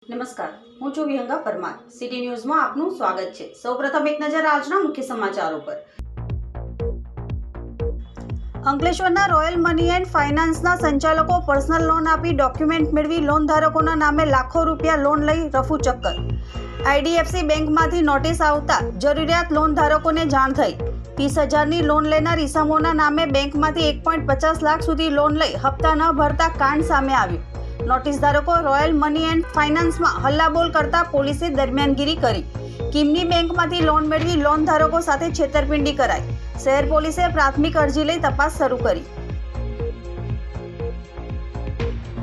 નમસ્કાર, હું છું વિહંગા પરમાર. સિટી ન્યૂઝમાં આપનું સ્વાગત છે. સૌપ્રથમ એક નજર આજના મુખ્ય સમાચારો પર. અંકલેશ્વરના રોયલ મની એન્ડ ફાઇનાન્સના સંચાલકો પર્સનલ લોન આપી ડોક્યુમેન્ટ મેળવી લોન ધારકોના નામે લાખો રૂપિયા લોન લઈ રફુ ચક્કર. આઈડીએફસી બેંકમાંથી નોટિસ આવતા જરૂરિયાત લોન ધારકોને જાણ થઈ. 30,000ની લોન લેનાર ઈસમોના નામે બેંકમાંથી 1.50 લાખ સુધી લોન લઈ હપ્તા ન ભરતા કાંડ સામે આવ્યું. નોટિસ ધારકો રોયલ મની એન્ડ ફાઇનાન્સમાં હલ્લાબોલ કરતા પોલીસે દરમિયાનગીરી કરી. કિમની બેંકમાંથી લોન મેળવી લોન ધારકો સાથે છેતરપિંડી કરાઈ. શહેર પોલીસે પ્રાથમિક અરજી લઈ તપાસ શરૂ કરી.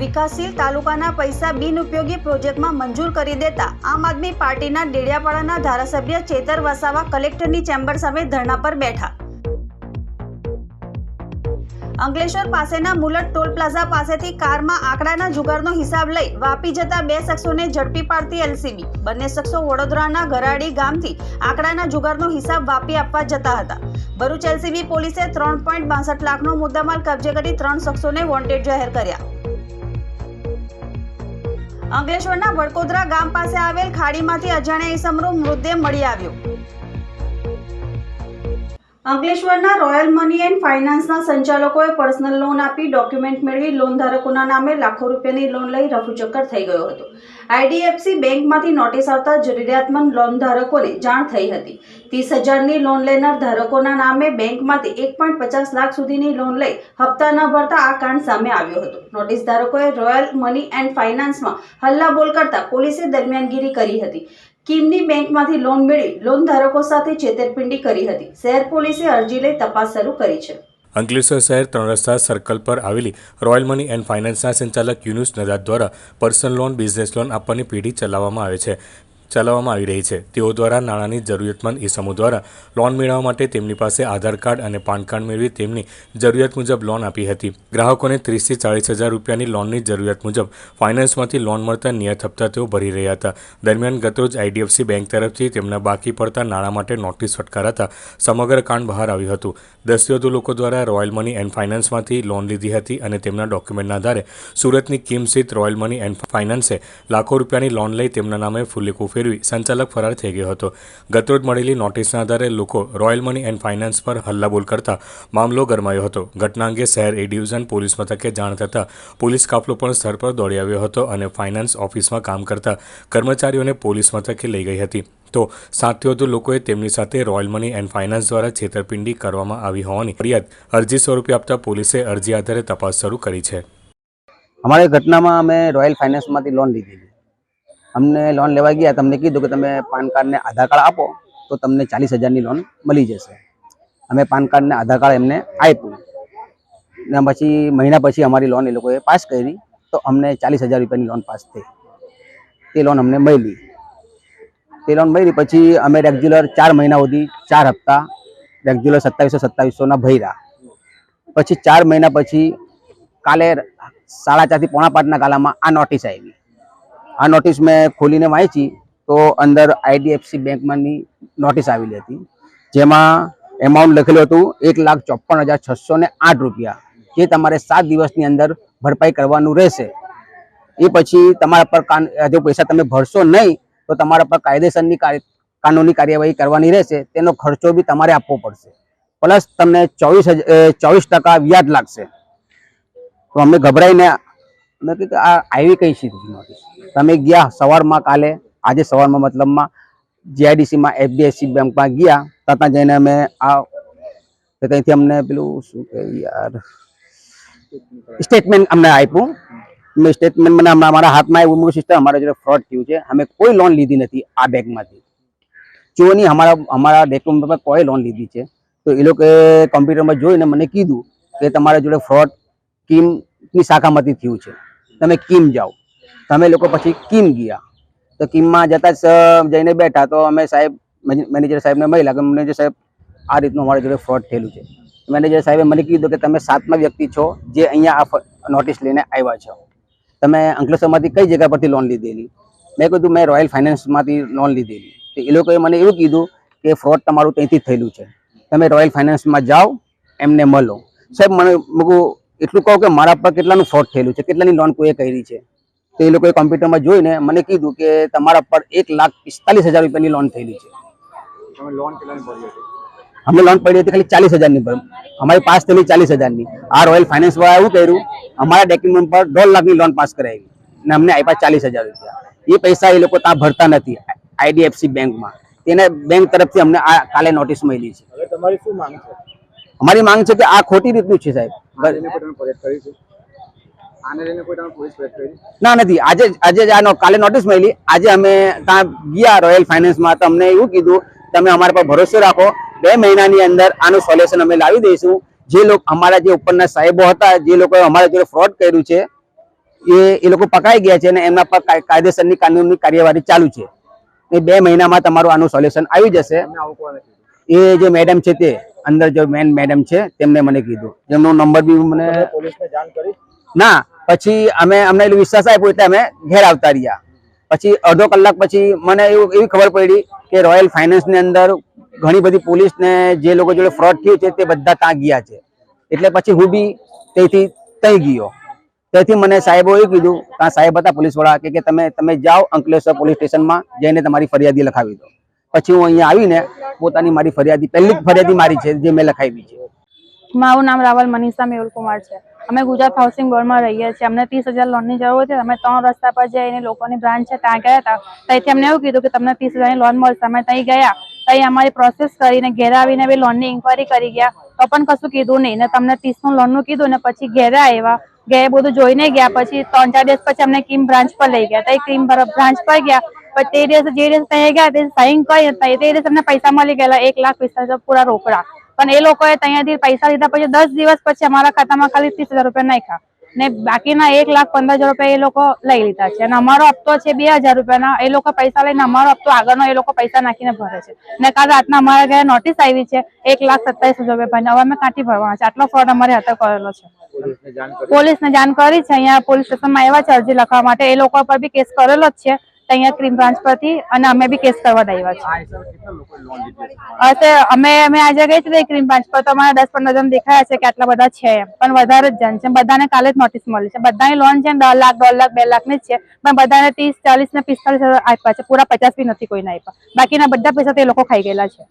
વિકાસશીલ તાલુકાના પૈસા બિનઉપયોગી પ્રોજેક્ટમાં મંજૂર કરી દેતા આમ આદમી પાર્ટીના ડેડિયાપાડાના ધારાસભ્ય ચેતર વસાવા કલેક્ટરની ચેમ્બર સામે ધરણા પર બેઠા. અંકલેશ્વર પાસેના મુલટ ટોલ પ્લાઝા પાસેથી કારમાં આંકડાના જુગારનો હિસાબ લઈ વાપી જતા બે શખ્સોને ઝડપી પાડતી એલસીબી. બંને શખ્સો વડોદરાના ગરાડી ગામથી આંકડાના જુગારનો હિસાબ વાપી આપવા જતા હતા. ભરૂચ એલસીબી પોલીસે 3.62 લાખનો મુદ્દામાલ કબજે કરી 3 શખ્સોને વોન્ટેડ જાહેર કર્યા. અંકલેશ્વરના વડકોદરા ગામ પાસે આવેલ ખાડીમાંથી અજાણ્યા ઈસમનો મૃતદેહ મળી આવ્યો. અંકલેશ્વરના રોયલ મની એન્ડ ફાઇનાન્સના સંચાલકોએ પર્સનલ લોન આપી ડોક્યુમેન્ટ મેળવી લોન ધારકોના નામે લાખો રૂપિયાની લોન લઈ રફુચક્કર થઈ ગયો હતો. આઈડીએફસી બેંકમાંથી નોટિસ આવતા જરૂરિયાતમંદ લોન ધારકોને જાણ થઈ હતી. 30,000ની લોન લેનાર ધારકોના નામે બેંકમાંથી 1.50 લાખ સુધીની લોન લઈ હપ્તા ન ભરતા આ કાંડ સામે આવ્યો હતો. નોટિસ ધારકોએ રોયલ મની એન્ડ ફાઇનાન્સમાં હલ્લાબોલ કરતા પોલીસે દરમિયાનગીરી કરી હતી. કિમની બેંકમાંથી લોન મેળવી લોન ધારકો સાથે છેતરપિંડી કરી હતી. શહેર પોલીસે અરજી લઈ તપાસ શરૂ કરી છે. અંકલેશ્વર શહેર 3 રસ્તા સર્કલ પર આવેલી રોયલ મની એન્ડ ફાઇનાન્સના સંચાલક યુનુસ નજાત દ્વારા પર્સનલ લોન, બિઝનેસ લોન આપવાની પેઢી ચલાવવામાં આવી રહી છે. તેઓ દ્વારા નાણાંની જરૂરિયાતમંદ ઈસમો દ્વારા લોન મેળવવા માટે તેમની પાસે આધાર કાર્ડ અને પાન કાર્ડ મેળવી તેમની જરૂરિયાત મુજબ લોન આપી હતી. ગ્રાહકોને 30,000 થી 40,000 રૂપિયાની લોનની જરૂરિયાત મુજબ ફાઇનાન્સમાંથી લોન મળતા નિયત હપ્તા તેઓ ભરી રહ્યા હતા. દરમિયાન ગતરોજ આઈડીએફસી બેંક તરફથી તેમના બાકી પડતા નાણાં માટે નોટિસ ફટકારાતા સમગ્ર કાંડ બહાર આવ્યું હતું. 10 થી વધુ લોકો દ્વારા રોયલ મની એન્ડ ફાઇનાન્સમાંથી લોન લીધી હતી અને તેમના ડોક્યુમેન્ટના આધારે સુરતની કિમ સ્થિત રોયલ મની એન્ડ ફાઇનાન્સે લાખો રૂપિયાની લોન લઈ તેમના નામે ફુલેકું ફેરવી સંચાલક ફરાર થઈ ગયો હતો. ગતરોજ મળેલી નોટિસના આધારે લોકો રોયલ મની એન્ડ ફાઇનાન્સ પર હલ્લાબોલ કરતા મામલો ગરમાયો હતો. ઘટના અંગે શહેર એ ડિવિઝન પોલીસ મથકે જાણ થતાં પોલીસ કાફલો પણ સ્થળ પર દોડી આવ્યો હતો અને ફાઇનાન્સ ઓફિસમાં કામ કરતા કર્મચારીઓને પોલીસ મથકે લઈ ગઈ હતી. તો 7 થી વધુ લોકોએ તેમની સાથે રોયલ મની એન્ડ ફાઇનાન્સ દ્વારા છેતરપિંડી કરવામાં આવી હોવાની ફરિયાદ અરજી સ્વરૂપે આપતા પોલીસે અરજી આધારે તપાસ શરૂ કરી છે. અમારી ઘટનામાં અમે રોયલ ફાઇનાન્સમાંથી લોન લીધી. અમને લોન લેવા ગયા, તમને કીધું કે તમે પાન કાર્ડ ને આધાર કાર્ડ આપો તો તમને 40,000ની લોન મળી જશે. અમે પાન કાર્ડ ને આધાર કાર્ડ એમને આપ્યું ને પછી મહિના પછી અમારી લોન એ લોકોએ પાસ કરી તો અમને 40,000 રૂપિયાની લોન પાસ થઈ. તે લોન અમને મળી. તે લોન મળી પછી અમે રેગ્યુલર 4 મહિના સુધી 4 હપ્તા રેગ્યુલર 2700 ભર્યા. પછી 4 મહિના પછી કાલે 4:30 થી 4:45ના ગાળામાં આ નોટિસ આવી. આ નોટિસ મેં ખોલીને વાંચી તો અંદર આઈડીએફસી બેંકમાંની નોટિસ આવેલી હતી, જેમાં એમાઉન્ટ લખેલું હતું 1,54,608 રૂપિયા, જે તમારે 7 દિવસની અંદર ભરપાઈ કરવાનું રહેશે. એ પછી તમારા પર જો પૈસા તમે ભરશો નહીં તો તમારા પર કાયદેસરની કાનૂની કાર્યવાહી કરવાની રહેશે. તેનો ખર્ચો બી તમારે આપવો પડશે, પ્લસ તમને 24% વ્યાજ લાગશે. તો અમે ગભરાઈને મેં કીધું આ આવી કઈ છે નોટિસ. તમે ગયા સવારમાં, કાલે આજે સવારમાં મતલબમાં જીઆઈડીસીમાં એફડીએફસી બેંકમાં ગયા. ત્યાં જઈને અમે આ ત્યાંથી અમને પેલું શું કે યાર સ્ટેટમેન્ટ અમને આપ્યું. મેં સ્ટેટમેન્ટ મને અમારા હાથમાં આવ્યું. મૂળ સિસ્ટમ અમારા જોડે ફ્રોડ થયું છે, અમે કોઈ લોન લીધી નથી આ બેંકમાંથી. જો નહીં અમારા ડોક્યુમેન્ટ પર કોઈ લોન લીધી છે. તો એ લોકોએ કોમ્પ્યુટરમાં જોઈને મને કીધું કે તમારા જોડે ફ્રોડ કિમની શાખામાંથી થયું છે, તમે કિમ જાઓ. તમે લોકો પછી કિમ ગયા. તો કિમમાં જતા જઈને બેઠા તો અમે મેનેજર સાહેબને મળ્યા કે મેનેજર સાહેબ આ રીતનું અમારા જોડે ફ્રોડ થયેલું છે. મેનેજર સાહેબે મને કીધું કે તમે 7મા વ્યક્તિ છો જે અહીંયા આ નોટિસ લઈને આવ્યા છો. તમે અંકલેશ્વરમાંથી કઈ જગ્યા પરથી લોન લીધેલી? મેં કીધું મેં રોયલ ફાઇનાન્સમાંથી લોન લીધેલી. તો એ લોકોએ મને એવું કીધું કે ફ્રોડ તમારું ત્યાંથી થયેલું છે, તમે રોયલ ફાઇનાન્સમાં જાઓ, એમને મળો. સાહેબ મને એટલું કહું કે મારા પર કેટલાનું ફ્રોડ થયેલું છે, કેટલાની લોન કોઈએ કરી છે. તો એ લોકોએ કોમ્પ્યુટરમાં જોઈને મને કીધું કે તમારા પર 1,45,000 રૂપિયાની લોન થયેલી છે. અમને લોન પડી હતી ખાલી 40,000ની પર, અમારી પાસ થયેલી 40,000ની. આ રોયલ ફાઇનાન્સ વાળા એવું કર્યું, અમારા ડોક્યુમેન્ટ પર 1.5 લાખની લોન પાસ કરાવી ને અમને આપ્યા 40,000 રૂપિયા. એ પૈસા એ લોકો ત્યાં ભરતા નથી આઈડીએફસી બેંકમાં. તેને બેંક તરફથી અમને આ કાલે નોટિસ મળી છે. તમારી શું માંગ છે? અમારી માંગ છે કે આ ખોટી રીતનું છે સાહેબ. ના નથી, આજે જ કાલે નોટિસ મળી. આજે અમે ત્યાં ગયા રોયલ ફાઇનાન્સમાં, તો અમને એવું કીધું તમે અમારા પર ભરોસો રાખો, 2 મહિનાની અંદર આનું સોલ્યુશન અમે લાવી દઈશું. જે લોકો અમારા જે ઉપરના સાહેબો હતા, જે લોકોએ અમારા જોડે ફ્રોડ કર્યું છે, એ લોકો પકડાઈ ગયા છે અને એમના પર કાયદેસરની કાનૂની કાર્યવાહી ચાલુ છે. એ 2 મહિનામાં તમારું આનું સોલ્યુશન આવી જશે. એ જે મેડમ છે, તે અંદર જો મેન મેડમ છે, તેમને મને કીધું, જેમનો નંબર બી મને પોલીસને જાણ કરી? ના. પછી અમને એટલો વિશ્વાસ આપ્યો એટલે અમે ઘેર આવતા રહ્યા. પછી અડધો કલાક પછી મને એવી ખબર પડી કે રોયલ ફાઇનાન્સની અંદર ઘણી બધી પોલીસને જે લોકો જોડે ફ્રોડ થયું છે તે બધા ત્યાં ગયા છે. એટલે પછી હું બી ત્યાં ગયો. તેથી મને સાહેબો એવું કીધું, ત્યાં સાહેબ હતા પોલીસવાળા, કે તમે જાઓ અંકલેશ્વર પોલીસ સ્ટેશનમાં જઈને તમારી ફરિયાદી લખાવી દો. પછી હું અહીંયા આવીને પોતાની મારી ફરિયાદી, પહેલી જ ફરિયાદી મારી છે જે મેં લખાવી છે. મારું નામ રાવલ મનીષા મેહુલ કુમાર છે. અમે ગુજરાત હાઉસિંગ બોર્ડમાં રહીએ છીએ. અમને 30,000 લોનની જરૂર હતી. અમે 3 રસ્તા પર જઈને લોકોની બ્રાન્ચ છે ત્યાં ગયા હતા. ત્યાંથી અમને એવું કીધું કે તમને 30,000ની લોન મળશે. અમે ત્યાં ગયા, ત્યાં અમારી પ્રોસેસ કરીને ઘેર આવીને બી લોનની ઇન્કવાયરી કરી ગયા, તો પણ કશું કીધું નહીં ને તમને 30નું લોનનું કીધું ને પછી ઘેરે આવ્યા. ઘેર બધું જોઈને ગયા. પછી 3-4 દિવસ પછી અમને ક્રીમ બ્રાન્ચ પર લઈ ગયા. ત્યાં ક્રીમ બ્રાન્ચ પર ગયા. પણ તે દિવસે જે દિવસે ત્યાં ગયા તે સાઈન કરી તે દિવસે અમને પૈસા મળી ગયેલા 1,45,000 પૂરા રોકડા. પણ એ લોકોએ ત્યાંથી પૈસા લીધા પછી 10 દિવસ પછી અમારા ખાતામાં ખાલી 30,000 રૂપિયા નાખ્યા ને બાકીના 1,15,000 રૂપિયા એ લોકો લઈ લીધા છે. અને અમારો હપ્તો છે 2,000 રૂપિયાના. એ લોકો પૈસા લઈને અમારો હપ્તો આગળનો એ લોકો પૈસા નાખીને ભરે છે. ને કાલ રાતના અમારા ઘરે નોટિસ આવી છે 1,27,000 રૂપિયાની. હવે અમે કાંથી ભરવાના છે? આટલો ફ્રોડ અમારે હાથે કરેલો છે. પોલીસને જાણ કરી છે. અહીંયા પોલીસ સ્ટેશનમાં આવ્યા છે અરજી લખવા માટે. એ લોકો પર બી કેસ કરેલો જ છે અહીંયા ક્રીમ બ્રાન્ચ પરથી, અને અમે બી કેસ કરવા આવ્યા છે. અમે આજે ગઈ હતી ક્રીમ બ્રાન્ચ પર, તો અમારા 10-15 જણ દેખાયા છે કે આટલા બધા છે, પણ વધારે જ જણ છે. બધાને કાલે જ નોટિસ મળી છે. બધાની લોન છે 10 લાખ, 1.5 લાખ, 2 લાખની જ છે, પણ બધાને 30, 40 ને 45,000 આપ્યા છે. પૂરા 50 બી નથી કોઈને આપ્યા. બાકીના બધા પૈસા તે લોકો ખાઈ ગયેલા છે.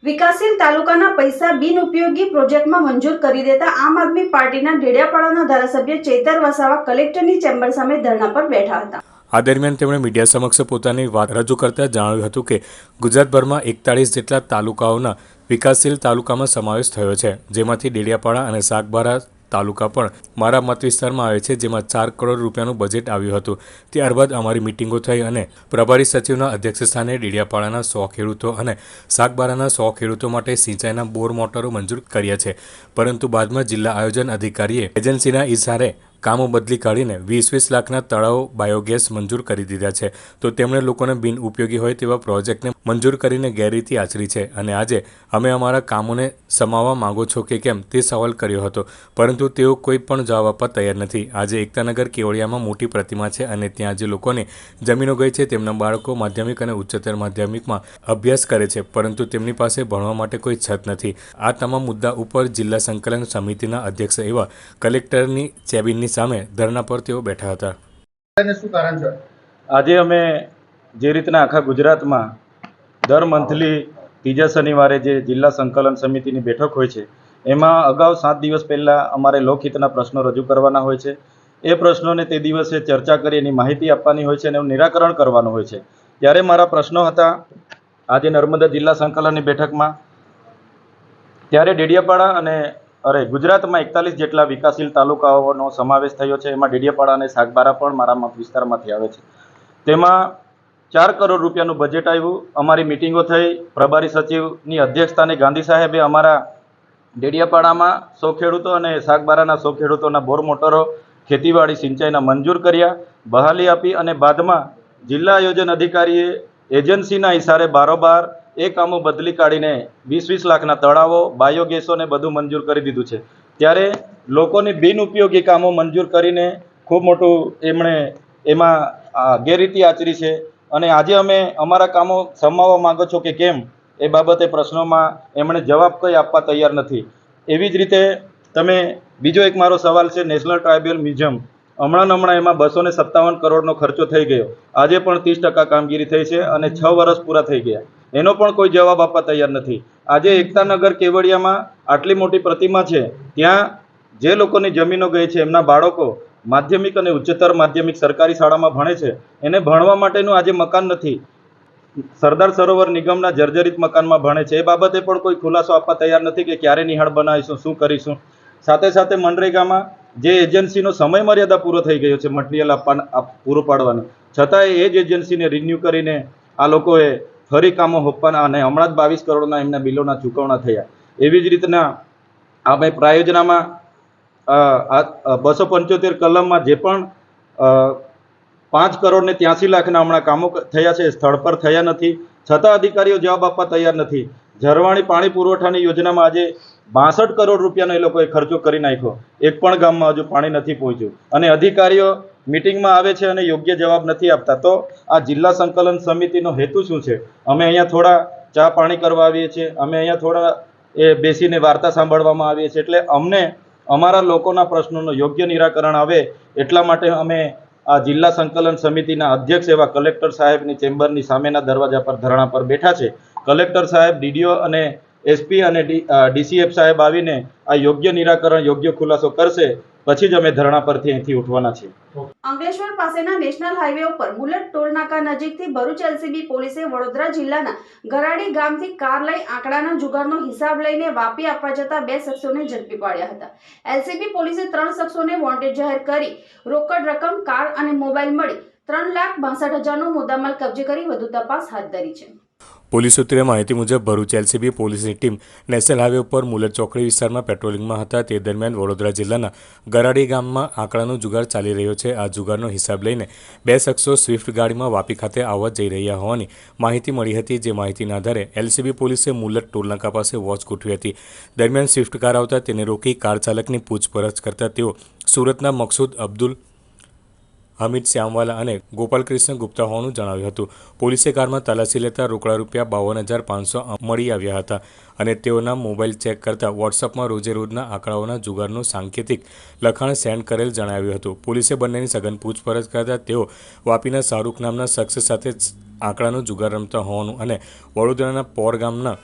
વિકાસશીલ તાલુકાના પૈસા બિનઉપયોગી પ્રોજેક્ટમાં મંજૂર કરી દેતા આમ આદમી પાર્ટીના ડેડિયાપાડાના ધારાસભ્ય ચૈતર વસાવા કલેક્ટરની ચેમ્બર સામે ધરણા પર બેઠા હતા. આ દરમિયાન તેમણે મીડિયા સમક્ષ પોતાની વાત રજૂ કરતા જણાવ્યું હતું કે ગુજરાતભરમાં 41 જેટલા તાલુકાઓના વિકાસશીલ તાલુકામાં સમાવેશ થયો છે, જેમાંથી ડેડિયાપાડા અને સાગબારા તાલુકા પણ મારા મત વિસ્તારમાં આવે છે, જેમાં 4 કરોડ રૂપિયાનું બજેટ આવ્યું હતું. ત્યારબાદ અમારી મિટિંગો થઈ અને પ્રભારી સચિવના અધ્યક્ષસ્થાને ડેડિયાપાડાના 100 ખેડૂતો અને સાગબારાના 100 ખેડૂતો માટે સિંચાઈના બોર મોટરો મંજૂર કર્યા છે. પરંતુ બાદમાં જિલ્લા આયોજન અધિકારીએ એજન્સીના ઇશારે કામો બદલી કાઢીને 20-20 લાખના તળાવો બાયોગેસ મંજૂર કરી દીધા છે. તો તેમણે લોકોને બિન ઉપયોગી હોય તેવા પ્રોજેક્ટને મંજૂર કરીને ગેરરીતિ આચરી છે. અને આજે અમે અમારા કામોને સમાવવા માંગો છો કે કેમ તે સવાલ કર્યો હતો, પરંતુ તેઓ કોઈ પણ જવાબ આપવા તૈયાર નથી. આજે એકતાનગર કેવડિયામાં મોટી પ્રતિમા છે અને ત્યાં જે લોકોને જમીનો ગઈ છે તેમના બાળકો માધ્યમિક અને ઉચ્ચતર માધ્યમિકમાં અભ્યાસ કરે છે, પરંતુ તેમની પાસે ભણવા માટે કોઈ છત નથી. આ તમામ મુદ્દા ઉપર જિલ્લા સંકલન સમિતિના અધ્યક્ષ એવા કલેક્ટરની કેબિનની સામે ધરણા પર તેઓ બેઠા હતા. શું કારણ છે? આજે અમે જે રીતના આખા ગુજરાતમાં દર મંથલી ત્રીજા શનિવારે જે જિલ્લા સંકલન સમિતિની બેઠક હોય છે, એમાં અગાઉ 7 દિવસ પહેલાં અમારે લોકહિતના પ્રશ્નો રજૂ કરવાના હોય છે. એ પ્રશ્નોને તે દિવસે ચર્ચા કરી એની માહિતી આપવાની હોય છે અને એનું નિરાકરણ કરવાનું હોય છે. ત્યારે મારા પ્રશ્નો હતા આજે નર્મદા જિલ્લા સંકલનની બેઠકમાં, ત્યારે ડેડિયાપાડા અને ગુજરાતમાં 41 જેટલા વિકાસશીલ તાલુકાઓનો સમાવેશ થયો છે. એમાં ડેડિયાપાડા અને સાગબારા પણ મારા મત વિસ્તારમાંથી આવે છે. તેમાં 4 કરોડ રૂપિયાનું બજેટ આવ્યું. અમારી મિટિંગો થઈ. પ્રભારી સચિવની અધ્યક્ષતાને ગાંધી સાહેબે અમારા ડેડિયાપાડામાં 100 ખેડૂતો અને સાગબારાના 100 ખેડૂતોના બોર મોટરો ખેતીવાડી સિંચાઈના મંજૂર કર્યા, બહાલી આપી અને બાદમાં જિલ્લા આયોજન અધિકારીએ એજન્સીના ઇશારે બારોબાર એ કામો બદલી કાઢીને 20-20 લાખના તળાવો, બાયોગેસોને બધું મંજૂર કરી દીધું છે. ત્યારે લોકોની બિનઉપયોગી કામો મંજૂર કરીને ખૂબ મોટું એમણે એમાં ગેરરીતિ આચરી છે. અને આજે અમે અમારા કામો સમાવવા માંગો છો કે કેમ એ બાબતે પ્રશ્નોમાં એમણે જવાબ કંઈ આપવા તૈયાર નથી. એવી જ રીતે તમે બીજો એક મારો સવાલ છે નેશનલ ટ્રાઇબલ મ્યુઝિયમ, હમણાં એમાં 257 કરોડનો ખર્ચો થઈ ગયો. આજે પણ 30% કામગીરી થઈ છે અને 6 વર્ષ પૂરા થઈ ગયા. એનો પણ કોઈ જવાબ આપવા તૈયાર નથી. આજે એકતાનગર કેવડિયામાં આટલી મોટી પ્રતિમા છે, ત્યાં જે લોકોની જમીનો ગઈ છે, એમના બાળકો માધ્યમિક અને ઉચ્ચતર માધ્યમિક સરકારી શાળામાં ભણે છે, એને ભણવા માટેનું આજે મકાન નથી. સરદાર સરોવર નિગમના જર્જરિત મકાનમાં ભણે છે. એ બાબતે પણ કોઈ ખુલાસો આપવા તૈયાર નથી કે ક્યારે નિહાળ બનાવીશું, શું કરીશું. સાથે સાથે મનરેગામાં જે એજન્સીનો સમય મર્યાદા પૂરો થઈ ગયો છે મટીરિયલ પૂરું પાડવાનું, છતાંય એ જ એજન્સીને રિન્યૂ કરીને આ લોકોએ ફરી કામો હોપવાના અને હમણાં જ 22 કરોડના એમના બિલોના ચૂકવણા થયા. એવી જ રીતના આપણે પ્રાયોજનામાં 275 કલમમાં જે પણ 5 કરોડ ને 83 લાખના હમણાં કામો થયા છે, સ્થળ પર થયા નથી, છતાં અધિકારીઓ જવાબ આપવા તૈયાર નથી. ઝરવાણી પાણી પુરવઠાની યોજનામાં આજે 62 કરોડ રૂપિયાનો એ લોકોએ ખર્ચો કરી નાખ્યો. એક પણ ગામમાં હજુ પાણી નથી પહોંચ્યું અને અધિકારીઓ મિટિંગમાં આવે છે અને યોગ્ય જવાબ નથી આપતા. તો આ જિલ્લા સંકલન સમિતિનો હેતુ શું છે? અમે અહીંયા થોડા ચા પાણી કરવા આવીએ છીએ, અમે અહીંયા થોડા બેસીને વાર્તા સાંભળવામાં આવીએ છીએ. એટલે અમને અમારા લોકોના પ્રશ્નોનું યોગ્ય નિરાકરણ આવે એટલા માટે અમે આ જિલ્લા સંકલન સમિતિના અધ્યક્ષ એવા કલેક્ટર સાહેબની ચેમ્બરની સામેના દરવાજા પર ધરણા પર બેઠા છે. કલેક્ટર સાહેબ, ડીડીઓ અને એસપી અને ડીસીએફ સાહેબ આવીને આ યોગ્ય નિરાકરણ, યોગ્ય ખુલાસો કરશે, પછી જ અમે ધરણા પરથી અહીંથી ઉઠવાના છીએ. અંકલેશ્વર પાસેના નેશનલ હાઈવે ઉપર મુલટ ટોલનાકા નજીકથી ભરૂચ એલસીબી પોલીસે વડોદરા જિલ્લાના ગરાડી ગામથી કાર લઈ આંકડાના જુગારનો હિસાબ લઈને વાપી આપવા જતા 2 શખ્સોને ઝડપી પાડ્યા હતા. એલસીબી પોલીસે 3 શખ્સોને વોન્ટેડ જાહેર કરી રોકડ રકમ, કાર અને મોબાઈલ મળી 3,62,000નો મુદ્દામાલ કબજે કરી વધુ તપાસ હાથ ધરી છે. પોલીસ સૂત્રે માહિતી મુજબ ભરૂચ એલસીબી પોલીસની ટીમ નેશનલ હાઈવે ઉપર મુલટ ચોકડી વિસ્તારમાં પેટ્રોલિંગમાં હતા. તે દરમિયાન વડોદરા જિલ્લાના ગરાડી ગામમાં આંકડાનો જુગાર ચાલી રહ્યો છે. આ જુગારનો હિસાબ લઈને 2 શખ્સો સ્વિફ્ટ ગાડીમાં વાપી ખાતે આવવા જઈ રહ્યા હોવાની માહિતી મળી હતી. જે માહિતીના આધારે એલસીબી પોલીસે મુલટ ટોલનાકા પાસે વોચ ગોઠવી હતી. દરમિયાન સ્વિફ્ટ કાર આવતા તેને રોકી કાર ચાલકની પૂછપરછ કરતા તેઓ સુરતના મકસૂદ અબ્દુલ હમીદ શ્યામવાલા અને ગોપાલકૃષ્ણ ગુપ્તા હોવાનું જણાવ્યું હતું. પોલીસે કારમાં તલાશી લેતા રોકડા રૂપિયા 52,500 મળી આવ્યા હતા અને તેઓના મોબાઈલ ચેક કરતા વોટ્સઅપમાં રોજે રોજના આંકડાઓના જુગારનું સાંકેતિક લખાણ સેન્ડ કરેલ જણાવ્યું હતું. પોલીસે બંનેની સઘન પૂછપરછ કરતા તેઓ વાપીના શાહરૂખ નામના શખ્સ સાથે આંકડાનો જુગાર રમતા હોવાનું અને વડોદરાના પોર ગામના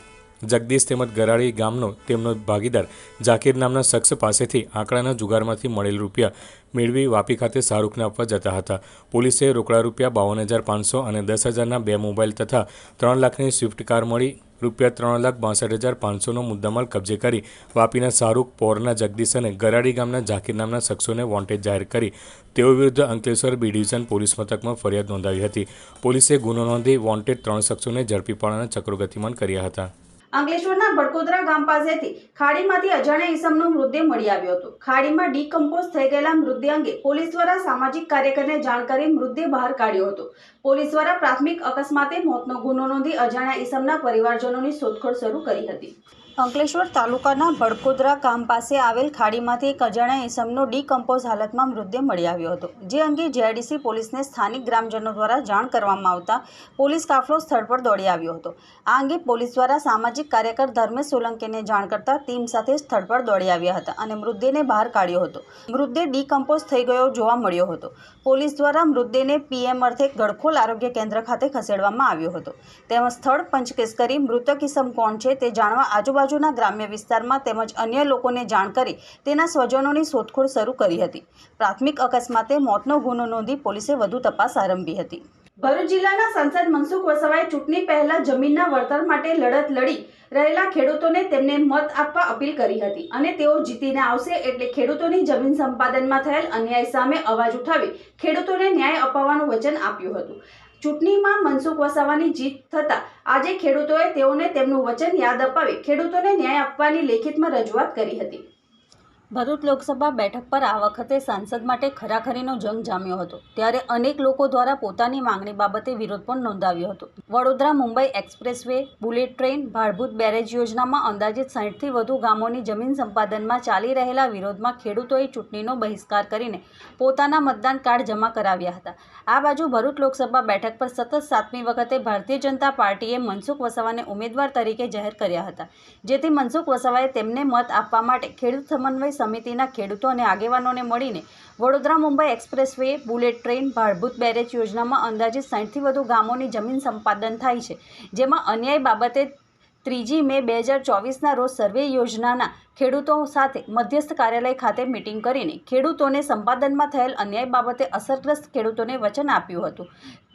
જગદીશ તેમજ ગરાડી ગામનો તેમનો ભાગીદાર ઝાકીર નામના શખ્સ પાસેથી આંકડાના જુગારમાંથી મળેલ રૂપિયા મેળવી વાપી ખાતે શાહરૂખને આપવા જતા હતા. પોલીસે રોકડા રૂપિયા 52,500 અને 10,000ના 2 મોબાઈલ તથા 3 લાખની સ્વિફ્ટ કાર મળી રૂપિયા 3,62,500નો મુદ્દામાલ કબજે કરી વાપીના શાહરૂખ, પોરના જગદીશ અને ગરાડી ગામના ઝાકીર નામના શખ્સોને વોન્ટેડ જાહેર કરી તેઓ વિરુદ્ધ અંકલેશ્વર બી ડિવિઝન પોલીસ મથકમાં ફરિયાદ નોંધાવી હતી. પોલીસે ગુનો નોંધી વોન્ટેડ 3 શખ્સોને ઝડપી પાડવાના ચક્રો ગતિમાન કર્યા હતા. અંકલેશ્વરના બડકોદરા ગામ પાસેથી ખાડીમાંથી અજાણ્યા ઈસમનો મૃતદેહ મળી આવ્યો હતો. ખાડીમાં ડીકમ્પોઝ થઈ ગયેલા મૃતદેહ અંગે પોલીસ દ્વારા સામાજિક કાર્યકરને જાણ કરી મૃતદેહ બહાર કાઢ્યો હતો. પોલીસ દ્વારા પ્રાથમિક અકસ્માતે મોતનો ગુનો નોંધી અજાણ્યા ઈસમના પરિવારજનોની શોધખોળ શરૂ કરી હતી. અંકલેશ્વર તાલુકાના બડકોદરા ગામ પાસે આવેલ ખાડીમાંથી એક અજાણ્યા ઈસમનો ડીકમ્પોઝ હાલતમાં મૃતદેહ મળી આવ્યો હતો. જે અંગે જેઆઈડીસી પોલીસને સ્થાનિક ગ્રામજનો દ્વારા જાણ કરવામાં આવતા પોલીસ કાફલો સ્થળ પર દોડી આવ્યો હતો. આ અંગે પોલીસ દ્વારા સામાજિક કાર્યકર ધર્મેશ સોલંકીને જાણ કરતા ટીમ સાથે સ્થળ પર દોડી આવ્યા હતા અને મૃતદેહને બહાર કાઢ્યો હતો. મૃતદેહ ડીકમ્પોઝ થઈ ગયો જોવા મળ્યો હતો. પોલીસ દ્વારા મૃતદેહને પીએમ અર્થે ગડખોલ આરોગ્ય કેન્દ્ર ખાતે ખસેડવામાં આવ્યો હતો. તેમજ સ્થળ પંચકેશ કરી મૃતક ઈસમ કોણ છે તે જાણવા આજુબાજુના ગ્રામ્ય વિસ્તારમાં તેમજ અન્ય લોકોને જાણ કરી તેના સ્વજનોની શોધખોળ શરૂ કરી હતી. પ્રાથમિક અકસ્માતે મોતનો ગુનો નોંધી પોલીસે વધુ તપાસ આરંભી હતી. ભરૂચ જિલ્લાના સાંસદ મનસુખ વસાવાએ ચૂંટણી પહેલા જમીનના વળતર માટે લડત લડી રહેલા ખેડૂતોને તેમને મત આપવા અપીલ કરી હતી અને તેઓ જીતીને આવશે એટલે ખેડૂતોની જમીન સંપાદનમાં થયેલ અન્યાય સામે અવાજ ઉઠાવી ખેડૂતોને ન્યાય અપાવવાનું વચન આપ્યું હતું. ચૂંટણીમાં મનસુખ વસાવાની જીત થતાં આજે ખેડૂતોએ તેઓને તેમનું વચન યાદ અપાવી ખેડૂતોને ન્યાય આપવાની લેખિતમાં રજૂઆત કરી હતી. ભરૂચ લોકસભા બેઠક પર આ વખતે સાંસદ માટે ખરાખરીનો જંગ જામ્યો હતો. ત્યારે અનેક લોકો દ્વારા પોતાની માંગણી બાબતે વિરોધ પણ નોંધાવ્યો હતો. Vadodara Mumbai express way, bullet train, Bhadbhut barrage યોજનામાં અંદાજિત 60થી વધુ ગામોની જમીન સંપાદનમાં ચાલી રહેલા વિરોધમાં ખેડૂતોએ ચૂંટણીનો બહિષ્કાર કરીને પોતાના મતદાન કાર્ડ જમા કરાવ્યા હતા. આ બાજુ ભરૂચ લોકસભા બેઠક પર સતત 7મી વખતે ભારતીય જનતા પાર્ટીએ મનસુખ વસાવાને ઉમેદવાર તરીકે જાહેર કર્યા હતા. જેથી મનસુખ વસાવાએ તેમને મત આપવા માટે ખેડૂત સમન્વય સમિતિના ખેડૂતો અને આગેવાનોને મળીને Vadodara Mumbai express way, bullet train, Bhadbhut barrage યોજનામાં અંદાજે 60થી વધુ ગામોની જમીન સંપાદન થાય છે, જેમાં અન્યાય બાબતે 3 મે 2024ના રોજ સર્વે યોજનાના ખેડૂતો સાથે મધ્યસ્થ કાર્યાલય ખાતે મીટિંગ કરીને ખેડૂતોને સંપાદનમાં થયેલ અન્યાય બાબતે અસરગ્રસ્ત ખેડૂતોને વચન આપ્યું હતું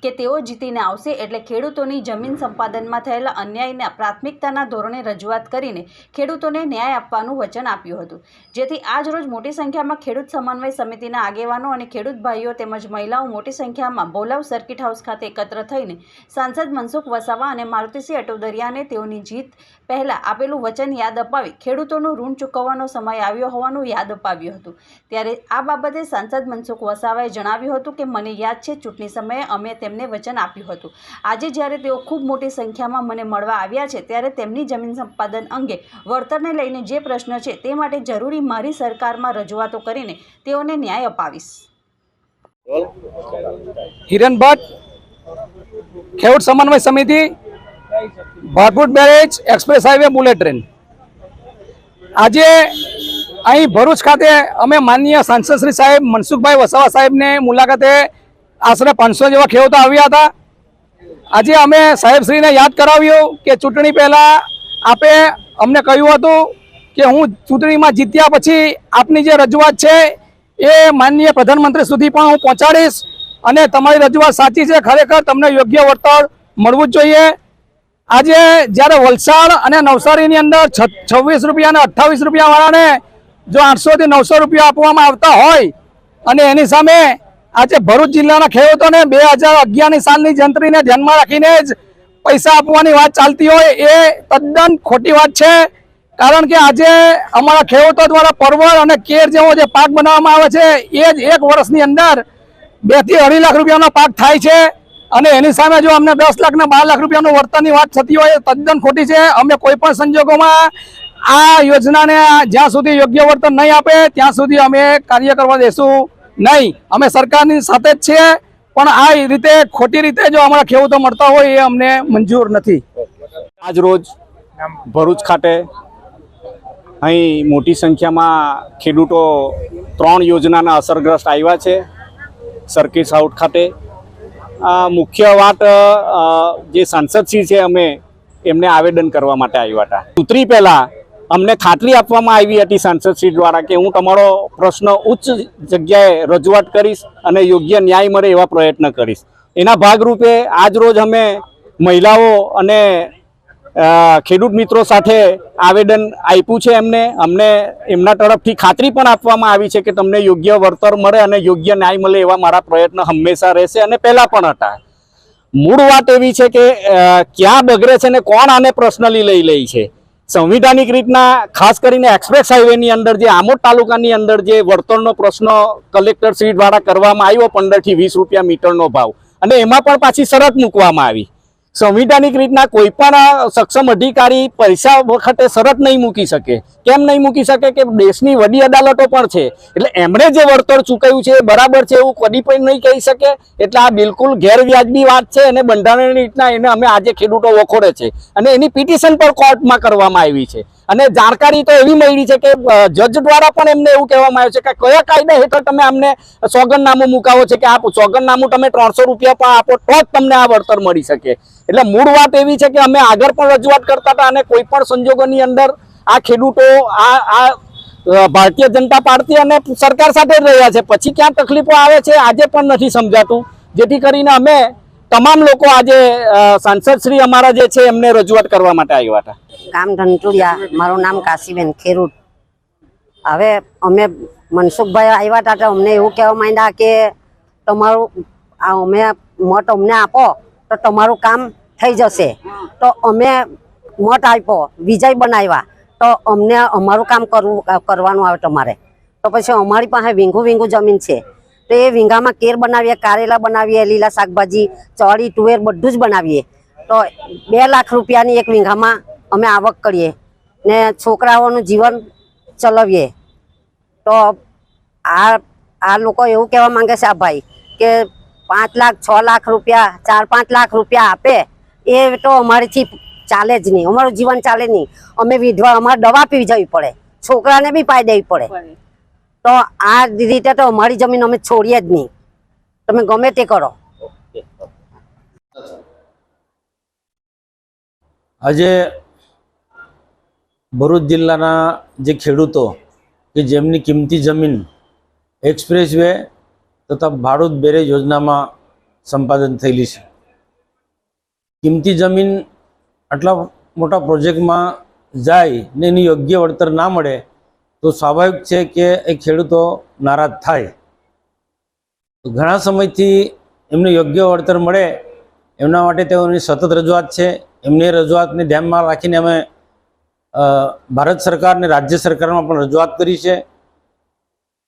કે તેઓ જીતીને આવશે એટલે ખેડૂતોની જમીન સંપાદનમાં થયેલા અન્યાયના પ્રાથમિકતાના ધોરણે રજૂઆત કરીને ખેડૂતોને ન્યાય આપવાનું વચન આપ્યું હતું, જેથી આજ રોજ મોટી સંખ્યામાં ખેડૂત સમન્વય સમિતિના આગેવાનો અને ખેડૂત ભાઈઓ તેમજ મહિલાઓ મોટી સંખ્યામાં બોલાવ સર્કિટ હાઉસ ખાતે એકત્ર થઈને સાંસદ મનસુખ વસાવા અને મારુતિસિંહ અટોદરિયાને તેઓની જીત પહેલા આપેલું વચન યાદ અપાવી ખેડૂતોનું ઋણ ચૂકવવાનો સમય આવ્યો હોવાનું યાદ અપાવ્યું હતું। ત્યારે આ બાબતે સાંસદ મનસુખ વસાવાએ જણાવ્યું હતું કે મને યાદ છે ચૂંટણી સમયે અમે તેમને વચન આપ્યું હતું। આજે જ્યારે તેઓ ખૂબ મોટી સંખ્યામાં મને મળવા આવ્યા છે ત્યારે તેમની જમીન સંપાદન અંગે વળતરને લઈને જે પ્રશ્ન છે તે માટે જરૂરી મારી સરકારમાં રજૂઆતો કરીને તેઓને ન્યાય અપાવીશ। હિરેન ભટ્ટ, ખેડૂત સમન્વય સમિતિ, Bhadbhut barrage, express highway, bullet train. આજે અહીં ભરૂચ ખાતે અમે માનનીય સાંસદ શ્રી સાહેબ મનસુખભાઈ વસાવા સાહેબને મુલાકાતે આશરે 500 જેવા ખેડૂતો આવ્યા હતા। આજે અમે સાહેબશ્રીને યાદ કરાવ્યું કે ચૂંટણી પહેલાં આપે અમને કહ્યું હતું કે હું ચૂંટણીમાં જીત્યા પછી આપની જે રજૂઆત છે એ માનનીય પ્રધાનમંત્રી સુધી પણ હું પહોંચાડીશ અને તમારી રજૂઆત સાચી છે, ખરેખર તમને યોગ્ય વળતર મળવું જ જોઈએ। આજે જ્યારે વલસાડ અને નવસારીની અંદર 26 રૂપિયા અને 28 રૂપિયા વાળાને જો 800 થી 900 રૂપિયા આપવામાં આવતા હોય અને એની સામે આજે ભરૂચ જિલ્લાના ખેડૂતોને 2011ની સાલની જંત્રીને ધ્યાનમાં રાખીને જ પૈસા આપવાની વાત ચાલતી હોય એ તદ્દન ખોટી વાત છે। કારણ કે આજે અમારા ખેડૂતો દ્વારા પરવળ અને કેર જેવો જે પાક બનાવવામાં આવે છે એ જ એક વર્ષની અંદર 2 થી 2.5 લાખ રૂપિયાનો પાક થાય છે અને એની સામે જો અમને 10 લાખ ને 12 લાખ રૂપિયાનું વળતરની વાત થતી હોય એ તદ્દન ખોટી છે। અમે કોઈ પણ સંજોગોમાં આ યોજનાને જ્યાં સુધી યોગ્ય વળતર નહીં આપે ત્યાં સુધી અમે કાર્ય કરવા દેશું નહીં। અમે સરકારની સાથે જ છીએ પણ આ રીતે ખોટી રીતે જો અમારા ખેડૂતો મળતા હોય એ અમને મંજૂર નથી। આજ રોજ ભરૂચ ખાતે અહીં મોટી સંખ્યામાં ખેડૂતો 3 યોજનાના અસરગ્રસ્ત આવ્યા છે સર્કિટ હાઉસ ખાતે। મુખ્ય વાત જે સાંસદશ્રી છે અમે એમને આવેદન કરવા માટે આવ્યા હતા। ચૂંટણી પહેલાં અમને ખાતરી આપવામાં આવી હતી સાંસદશ્રી દ્વારા કે હું તમારો પ્રશ્ન ઉચ્ચ જગ્યાએ રજૂઆત કરીશ અને યોગ્ય ન્યાય મળે એવા પ્રયત્ન કરીશ। એના ભાગરૂપે આજ રોજ અમે મહિલાઓ અને ખેડૂત મિત્રો સાથે આવેદન આપ્યું છે અમને એમના તરફથી ખાતરી પણ આપવામાં આવી છે કે તમને યોગ્ય વળતર મળે અને યોગ્ય ન્યાય મળે એવા મારા પ્રયત્ન હંમેશા રહેશે અને પહેલાં પણ હતા। મૂળ વાત એવી છે કે ક્યાં બગડે છે ને કોણ આને પર્સનલી લઈ લે છે। સંવિધાનિક રીતના ખાસ કરીને એક્સપ્રેસ હાઈવેની અંદર જે આમોદ તાલુકાની અંદર જે વળતરનો પ્રશ્ન કલેક્ટર શ્રી દ્વારા કરવામાં આવ્યો 15 થી 20 રૂપિયા મીટરનો ભાવ અને એમાં પણ પાછી શરત મૂકવામાં આવી। સંવિધાનિક રીતના કોઈ પણ સક્ષમ અધિકારી પૈસા વખતે શરત નહીં મૂકી શકે। કેમ નહીં મૂકી શકે કે દેશની વડી અદાલતો પણ છે એટલે એમણે જે વળતર ચૂકવ્યું છે એ બરાબર છે એવું કદી પણ નહીં કહી શકે। એટલે આ બિલકુલ ગેરવ્યાજબી વાત છે અને બંધારણની રીતના એને અમે આજે ખેડૂતો વખોડે છે અને એની પિટિશન પણ કોર્ટમાં કરવામાં આવી છે અને જાણકારી તો એવી મળી છે કે જજ દ્વારા પણ એમને એવું કહેવામાં આવ્યું છે કે કયા કાયદા હેઠળ તમે અમને સોગંદનામું મુકાવો છે કે આ સોગંદનામું તમે 300 રૂપિયા પણ આપો તો જ તમને આ વળતર મળી શકે। એટલે મૂળ વાત એવી છે કે અમે આગળ પણ રજૂઆત કરતા હતા અને કોઈ પણ સંજોગોની અંદર આ ખેડૂતો આ ભારતીય જનતા પાર્ટી અને સરકાર સાથે જ રહ્યા છે, પછી ક્યાં તકલીફો આવે છે આજે પણ નથી સમજાતું। જેથી કરીને અમે તમામ લોકો આજે સાંસદ શ્રી અમારા જે છે એમને રજૂઆત કરવા માટે આવ્યા હતા। ગામ ધનતુડિયા, મારું નામ કાશીબેન ખેડૂત। હવે અમે મનસુખભાઈ આવ્યા હતા તો અમને એવું કહેવા માંડ્યા કે તમારું અમે મત અમને આપો તો તમારું કામ થઈ જશે। તો અમે મત આપ્યો, વિજય બનાવ્યા તો અમને અમારું કામ કરવાનું આવે તમારે। તો પછી અમારી પાસે વીંઘું જમીન છે તો એ વીંઘામાં કેર બનાવીએ, કારેલા બનાવીએ, લીલા શાકભાજી, ચવાળી, તુવેર બધું જ બનાવીએ તો 2 લાખ રૂપિયાની એક વીંઘામાં અમે આવક કરીએ ને છોકરાઓનું જીવન ચલાવીએ। તો આ લોકો એવું કહેવા માંગે છે આ ભાઈ કે 5 લાખ 6 લાખ રૂપિયા 4-5 લાખ રૂપિયા આપે એ તો અમારીથી ચાલે જ નહીં, અમારું જીવન ચાલે નહીં। અમે વિધવા, અમારે દવા પી જવી પડે છોકરાને બી પાઈ દેવી પડે. તો આ રીતે તો અમારી જમીન અમે છોડીએ જ નહીં. તમે ગમે તે કરો. આજે ભરૂચ જિલ્લાના જે ખેડૂતો કે જેમની કિંમતી જમીન એક્સપ્રેસ વે તથા ભાડૂત બેરેજ યોજનામાં સંપાદન થયેલી છે. કિંમતી જમીન આટલા મોટા પ્રોજેક્ટમાં જાય ને એની યોગ્ય વળતર ના મળે તો સ્વાભાવિક છે કે એ ખેડૂતો નારાજ થાય. ઘણા સમયથી એમને યોગ્ય વળતર મળે એમના માટે તેઓની સતત રજૂઆત છે. એમની રજૂઆતને ધ્યાનમાં રાખીને અમે ભારત સરકાર અને રાજ્ય સરકારમાં પણ રજૂઆત કરી છે.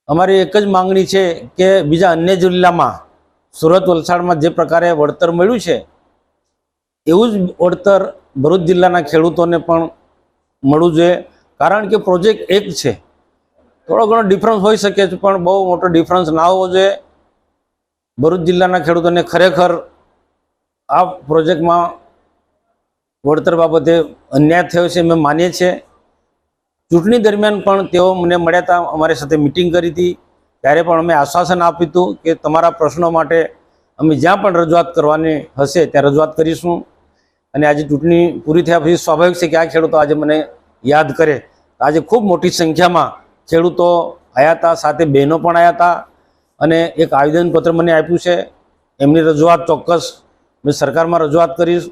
અમારી એક જ માંગણી છે કે બીજા અન્ય જિલ્લામાં સુરત વલસાડમાં જે પ્રકારે વળતર મળ્યું છે એવું જ વળતર ભરૂચ જિલ્લાના ખેડૂતોને પણ મળવું જોઈએ. કારણ કે પ્રોજેક્ટ એક છે, થોડો ઘણો ડિફરન્સ હોઈ શકે છે પણ બહુ મોટો ડિફરન્સ ના હોવો જોઈએ. ભરૂચ જિલ્લાના ખેડૂતોને ખરેખર આ પ્રોજેક્ટમાં વળતર બાબતે અન્યાય થયો છે અમે માનીએ છીએ. ચૂંટણી દરમિયાન પણ તેઓ મને મળ્યા હતા, અમારી સાથે મિટિંગ કરી હતી. ત્યારે પણ અમે આશ્વાસન આપ્યું હતું કે તમારા પ્રશ્નો માટે અમે જ્યાં પણ રજૂઆત કરવાની હશે ત્યાં રજૂઆત કરીશું. અને આજે ચૂંટણી પૂરી થયા પછી સ્વાભાવિક છે કે આ ખેડૂતો આજે મને યાદ કરે. આજે ખૂબ મોટી સંખ્યામાં ખેડૂતો આવ્યા હતા, સાથે બહેનો પણ આવ્યા હતા અને એક આવેદનપત્ર મને આપ્યું છે. એમની રજૂઆત ચોક્કસ મેં સરકારમાં રજૂઆત કરીશ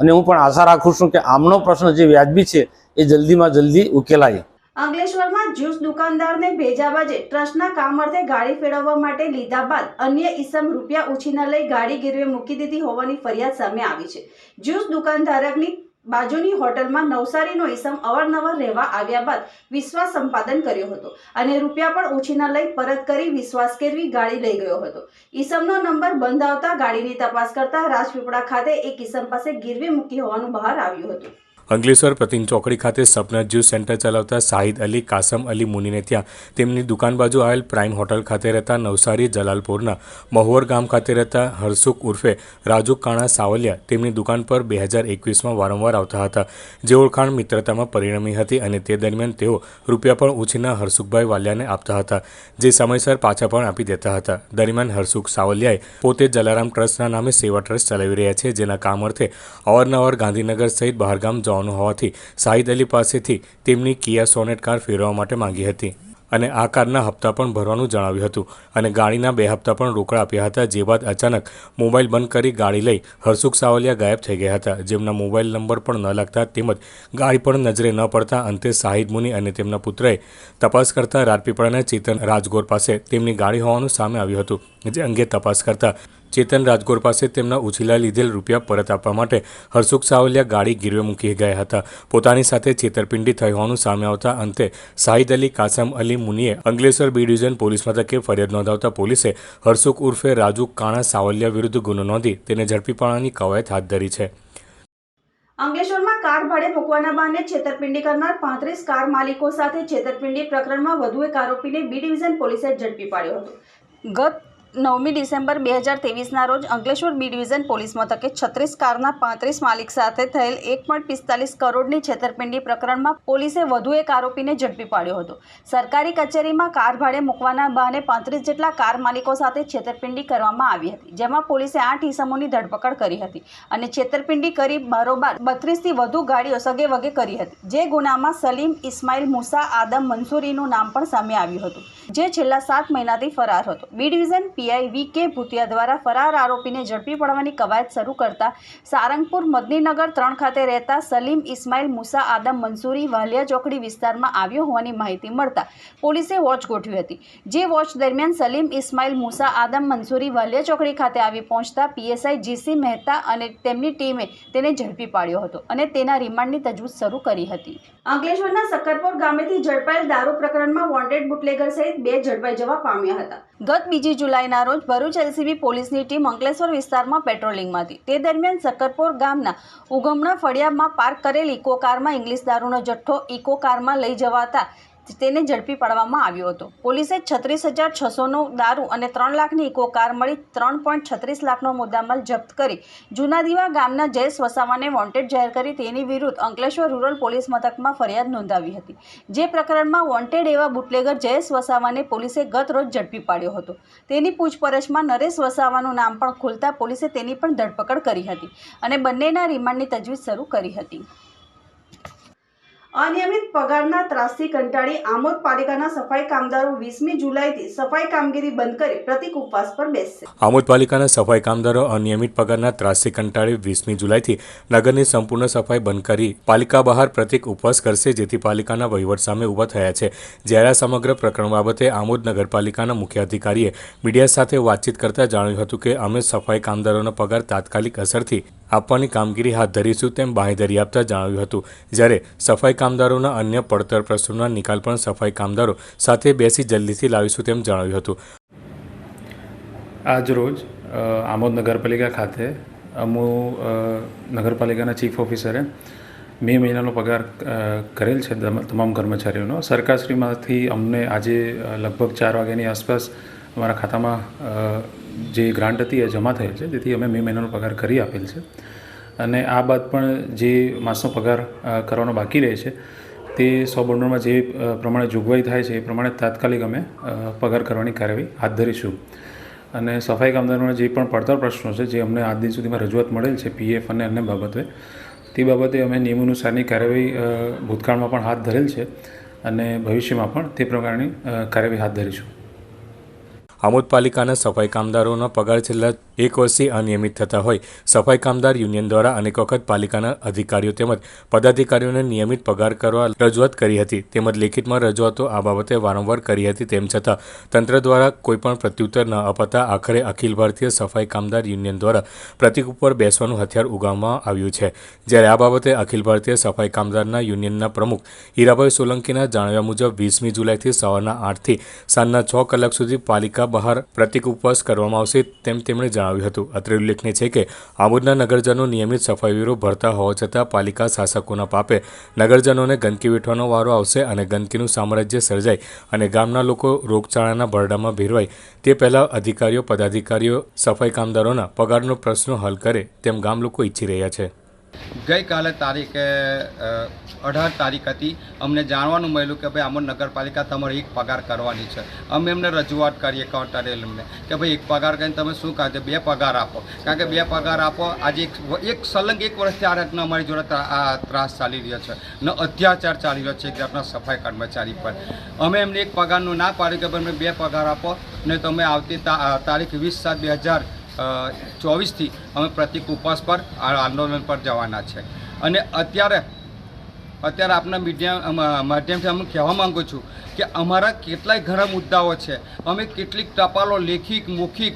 અને હું પણ આશા રાખું છું કે આમનો પ્રશ્ન જે વ્યાજબી છે એ જલ્દીમાં જલ્દી ઉકેલાય. અંકલેશ્વરમાં જ્યુસ દુકાનદારને ભેજાબાજે ટ્રસ્ટના કામ અર્થે ગાડી ફેરવવા માટે લીધા બાદ અન્ય ઈસમ રૂપિયા ઉછીના લઈ ગાડી ગીરવે મૂકી દીધી હોવાની ફરિયાદ સામે આવી છે. જ્યુસ દુકાનધારકની બાજુની હોટલમાં નવસારીનો ઈસમ અવારનવાર રહેવા આવ્યા બાદ વિશ્વાસ સંપાદન કર્યો હતો અને રૂપિયા પણ ઉછીના લઈ પરત કરી વિશ્વાસ કેળવી ગાડી લઈ ગયો હતો. ઈસમનો નંબર બંધ આવતા ગાડીની તપાસ કરતા રાજપીપળા ખાતે એક ઈસમ પાસે ગીરવે મૂકી હોવાનું બહાર આવ્યું હતું. અંકલેશ્વર પ્રતિમ ચોકડી ખાતે સપના જ્યુસ સેન્ટર ચલાવતા શાહિદ અલી કાસમ અલી મુનીને ત્યાં તેમની દુકાન બાજુ આવેલ પ્રાઇમ હોટલ ખાતે રહેતા નવસારી જલાલપુરના મહુવર ગામ ખાતે રહેતા હરસુખ ઉર્ફે રાજુ કાણા સાવલિયા તેમની દુકાન પર 2021માં વારંવાર આવતા હતા, જે ઓળખાણ મિત્રતામાં પરિણમી હતી અને તે દરમિયાન તેઓ રૂપિયા પણ ઉછીના હરસુખભાઈ વાલિયાને આપતા હતા, જે સમયસર પાછા પણ આપી દેતા હતા. દરમિયાન હરસુખ સાવલિયાએ પોતે જલારામ ટ્રસ્ટના નામે સેવા ટ્રસ્ટ ચલાવી રહ્યા છે, જેના કામ અર્થે અવારનવાર ગાંધીનગર સહિત બહારગામ હોવાથી શાહિદ અલી પાસેથી તેમની કિયા સોનેટ કાર ફેરવવા માટે માંગી હતી અને આ કારના હપ્તા પણ ભરવાનું જણાવ્યું હતું અને ગાડીના 2 હપ્તા પણ રોકડા આપ્યા હતા. જે બાદ અચાનક મોબાઈલ બંધ કરી ગાડી લઈ હરસુખ સાવલિયા ગાયબ થઈ ગયા હતા, જેમના મોબાઈલ નંબર પણ ન લાગતા તેમજ ગાડી પણ નજરે ન પડતા અંતે શાહિદ મુની અને તેમના પુત્રએ તપાસ કરતા રાજપીપળાના ચેતન રાજગોર પાસે તેમની ગાડી હોવાનું સામે આવ્યું હતું. જે અંગે તપાસ કરતા ચેતન રાજગોર પાસે તેમના ઉછીલા લીધેલ રૂપિયા પરત આપવા માટે હરસુખ સાવલિયા ગાડી ગીરવે મૂકી ગયા હતા. પોતાની સાથે છેતરપિંડી થઈ હોવાનું સામે આવતા અંતે શાહિદ અલી કાસમ અલી મુનીએ અંકલેશ્વર બી ડિવિઝન પોલીસ મથકે ફરિયાદ નોંધાવતા પોલીસે હરસુખ ઉર્ફે રાજુ કાણા સાવલિયા વિરુદ્ધ ગુનો નોંધી તેને ઝડપી પાડવાની કવાયત હાથ ધરી છે. અંકલેશ્વરમાં કાર ભાડે મૂકવાના બહાને છેતરપિંડી કરનાર 35 કાર માલિકો સાથે છેતરપિંડી પ્રકરણમાં વધુ એક આરોપીને બી ડિવિઝન પોલીસે ઝડપી પાડ્યો હતો. ગત 9મી ડિસેમ્બર 2023ના રોજ અંકલેશ્વર બી ડિવિઝન પોલીસ મથકે 36 કારના 35 માલિક સાથે થયેલ 1.45 કરોડની છેતરપિંડી પ્રકરણમાં પોલીસે વધુ એક આરોપીને ઝડપી પાડ્યો હતો. સરકારી કચેરીમાં કાર ભાડે મૂકવાના બહાને 35 જેટલા કાર માલિકો સાથે છેતરપિંડી કરવામાં આવી હતી, જેમાં પોલીસે 8 ઈસમોની ધરપકડ કરી હતી અને છેતરપિંડી કરી બારોબાર 32થી વધુ ગાડીઓ સગેવગે કરી હતી. જે ગુનામાં સલીમ ઇસ્માઇલ મુસા આદમ મંસૂરીનું નામ પણ સામે આવ્યું હતું, જે છેલ્લા 7 મહિનાથી ફરાર હતો. B division PI વી.કે. ભૂતિયા દ્વારા ફરાર આરોપીને ઝડપી પાડવાની કવાયત શરૂ કરતા સારંગપુર મદનીનગર 3 ખાતે રહેતા સલીમ ઇસ્માઇલ મુસા આદમ મંસૂરી વાલિયા ચોકડી વિસ્તારમાં આવ્યો હોવાની માહિતી મળતા પોલીસે વોચ ગોઠવી હતી. જે વોચ દરમિયાન સલીમ ઇસ્માઇલ મુસા આદમ મંસૂરી વાલિયા ચોકડી ખાતે આવી પહોંચતા પીએસઆઈ જીસી મહેતા અને તેમની ટીમે તેને ઝડપી પાડ્યો હતો અને તેના રિમાન્ડની તજવીજ શરૂ કરી હતી. અંકલેશ્વરના સક્કરપોર ગામેથી ઝડપાયેલ દારૂ પ્રકરણમાં વોન્ટેડ બુટલેગર સહિત 2 ઝડપાઈ જવા પામ્યા હતા. ગત 2 જુલાઈના રોજ ભરૂચ એલસીબી પોલીસની ટીમ અંકલેશ્વર વિસ્તારમાં પેટ્રોલિંગમાં હતી. તે દરમિયાન સક્કરપોર ગામના ઉગમણા ફળિયામાં પાર્ક કરેલ ઇકો કારમાં ઇંગ્લિશ દારૂનો જથ્થો ઇકો કારમાં લઈ જવાતા તેને ઝડપી પાડવામાં આવ્યો હતો. પોલીસે 36,600નો દારૂ અને 3 લાખની ઇકો કાર મળી 3.36 લાખનો મુદ્દામાલ જપ્ત કરી જૂનાદીવા ગામના જયેશ વસાવાને વોન્ટેડ જાહેર કરી તેની વિરુદ્ધ અંકલેશ્વર રૂરલ પોલીસ મથકમાં ફરિયાદ નોંધાવી હતી. જે પ્રકરણમાં વોન્ટેડ એવા બુટલેગર જયેશ વસાવાને પોલીસે ગત રોજ ઝડપી પાડ્યો હતો. તેની પૂછપરછમાં નરેશ વસાવાનું નામ પણ ખુલતા પોલીસે તેની પણ ધરપકડ કરી હતી અને બંનેના રિમાન્ડની તજવીજ શરૂ કરી હતી. અનિયમિત પગારના ત્રાસથી કંટાળી આમોદ પાલિકાના સફાઈ કામદારો 20મી જુલાઈથી સફાઈ કામગીરી બંધ કરી પ્રતિક ઉપવાસ પર બેસશે. આમોદ પાલિકાના સફાઈ કામદારો અનિયમિત પગારના ત્રાસથી કંટાળી 20મી જુલાઈથી નગરની સંપૂર્ણ સફાઈ બંધ કરી પાલિકા બહાર પ્રતિક ઉપવાસ કરશે, જેથી પાલિકાના વહીવટ સામે ઊભા થયા છે. જ્યારે આ સમગ્ર પ્રકરણ બાબતે આમોદ નગરપાલિકાના મુખ્ય અધિકારીએ મીડિયા સાથે વાતચીત કરતા જણાવ્યું હતું કે અમે સફાઈ કામદારોનો પગાર તાત્કાલિક અસરથી આપવાની કામગીરી હાથ ધરીશું તેમ બાંહેધરી આપતા જણાવ્યું હતું. જ્યારે સફાઈ કામદારોના અન્ય પડતર પ્રશ્નોના નિકાલ પણ સફાઈ કામદારો સાથે બેસી જલ્દીથી લાવીશું તેમ જણાવ્યું હતું. આજ રોજ આમોદ નગરપાલિકા ખાતે નગરપાલિકાના ચીફ ઓફિસરે મે મહિનાનો પગાર કરેલ છે તમામ કર્મચારીઓનો. સરકારશ્રીમાંથી અમને આજે લગભગ 4 વાગ્યાની આસપાસ અમારા ખાતામાં જે ગ્રાન્ટ હતી એ જમા થયેલ છે, તેથી અમે મે મહિનાનો પગાર કરી આપેલ છે. અને આ બાદ પણ જે માસનો પગાર કરવાનો બાકી રહે છે તે 100 બંડલમાં જે પ્રમાણે જોગવાઈ થાય છે એ પ્રમાણે તાત્કાલિક અમે પગાર કરવાની કાર્યવાહી હાથ ધરીશું. અને સફાઈ કામદારોના જે પણ પડતર પ્રશ્નો છે જે અમને આજ દિન સુધીમાં રજૂઆત મળેલ છે પીએફ અને અન્ય બાબતે, તે બાબતે અમે નિયમાનુસારની કાર્યવાહી ભૂતકાળમાં પણ હાથ ધરેલ છે અને ભવિષ્યમાં પણ તે પ્રકારની કાર્યવાહી હાથ ધરીશું. આમોદ પાલિકાના સફાઈ કામદારોનો પગાર છેલ્લા 1 વર્ષથી અનિયમિત થતા હોય સફાઈ કામદાર યુનિયન દ્વારા અનેક વખત પાલિકાના અધિકારીઓ તેમજ પદાધિકારીઓને નિયમિત પગાર કરવા રજૂઆત કરી હતી તેમજ લેખિતમાં રજૂઆતો આ બાબતે વારંવાર કરી હતી. તેમ છતાં તંત્ર દ્વારા કોઈપણ પ્રત્યુત્તર ન અપાતા આખરે અખિલ ભારતીય સફાઈ કામદાર યુનિયન દ્વારા પ્રતિક ઉપર બેસવાનું હથિયાર ઉગામવામાં આવ્યું છે. જ્યારે આ બાબતે અખિલ ભારતીય સફાઈ કામદારના યુનિયનના પ્રમુખ હીરાભાઈ સોલંકીના જણાવ્યા મુજબ 20મી જુલાઈથી સવારના 8થી સાંજના 6 કલાક સુધી પાલિકા બહાર પ્રતિક ઉપવાસ કરવામાં આવશે તેમ તેમણે જણાવ્યું હતું. અત્રે ઉલ્લેખનીય છે કે આમોદના નગરજનો નિયમિત સફાઈવીરો ભરતા હોવા છતાં પાલિકા શાસકોના પાપે નગરજનોને ગંદકી વેઠવાનો વારો આવશે અને ગંદકીનું સામ્રાજ્ય સર્જાય અને ગામના લોકો રોગચાળાના ભરડામાં ભેરવાય તે પહેલાં અધિકારીઓ પદાધિકારીઓ સફાઈ કામદારોના પગારનો પ્રશ્ન હલ કરે તેમ ગામ લોકો ઈચ્છી રહ્યા છે. ગઈકાલે તારીખે 18 તારીખ હતી, અમને જાણવાનું મળ્યું કે ભાઈ આમોદ નગરપાલિકા તમારે એક પગાર કરવાની છે. અમે એમને રજૂઆત કરીએ કાઉન્ટરે એમને કે ભાઈ એક પગાર કરીને તમે શું કહે છે, 2 પગાર આપો, કારણ કે 2 પગાર આપો. આજે એક સલંગ 1 વર્ષથી આ રીતના અમારી જોડે ત્રાસ ચાલી રહ્યો છે ને અત્યાચાર ચાલી રહ્યો છે આપણા સફાઈ કર્મચારી પર. અમે એમને એક પગારનું ના પાડ્યું કે ભાઈ 2 પગાર આપો ને તમે આવતી તારીખ 20/7/2024થી અમે પ્રતિક ઉપવાસ પર આંદોલન પર જવાના છે. અને અત્યારે આપના મીડિયા માધ્યમથી અમે કહેવા માગું છું કે અમારા કેટલાય ઘણા મુદ્દાઓ છે. અમે કેટલીક ટપાલો લેખિત મૌખિક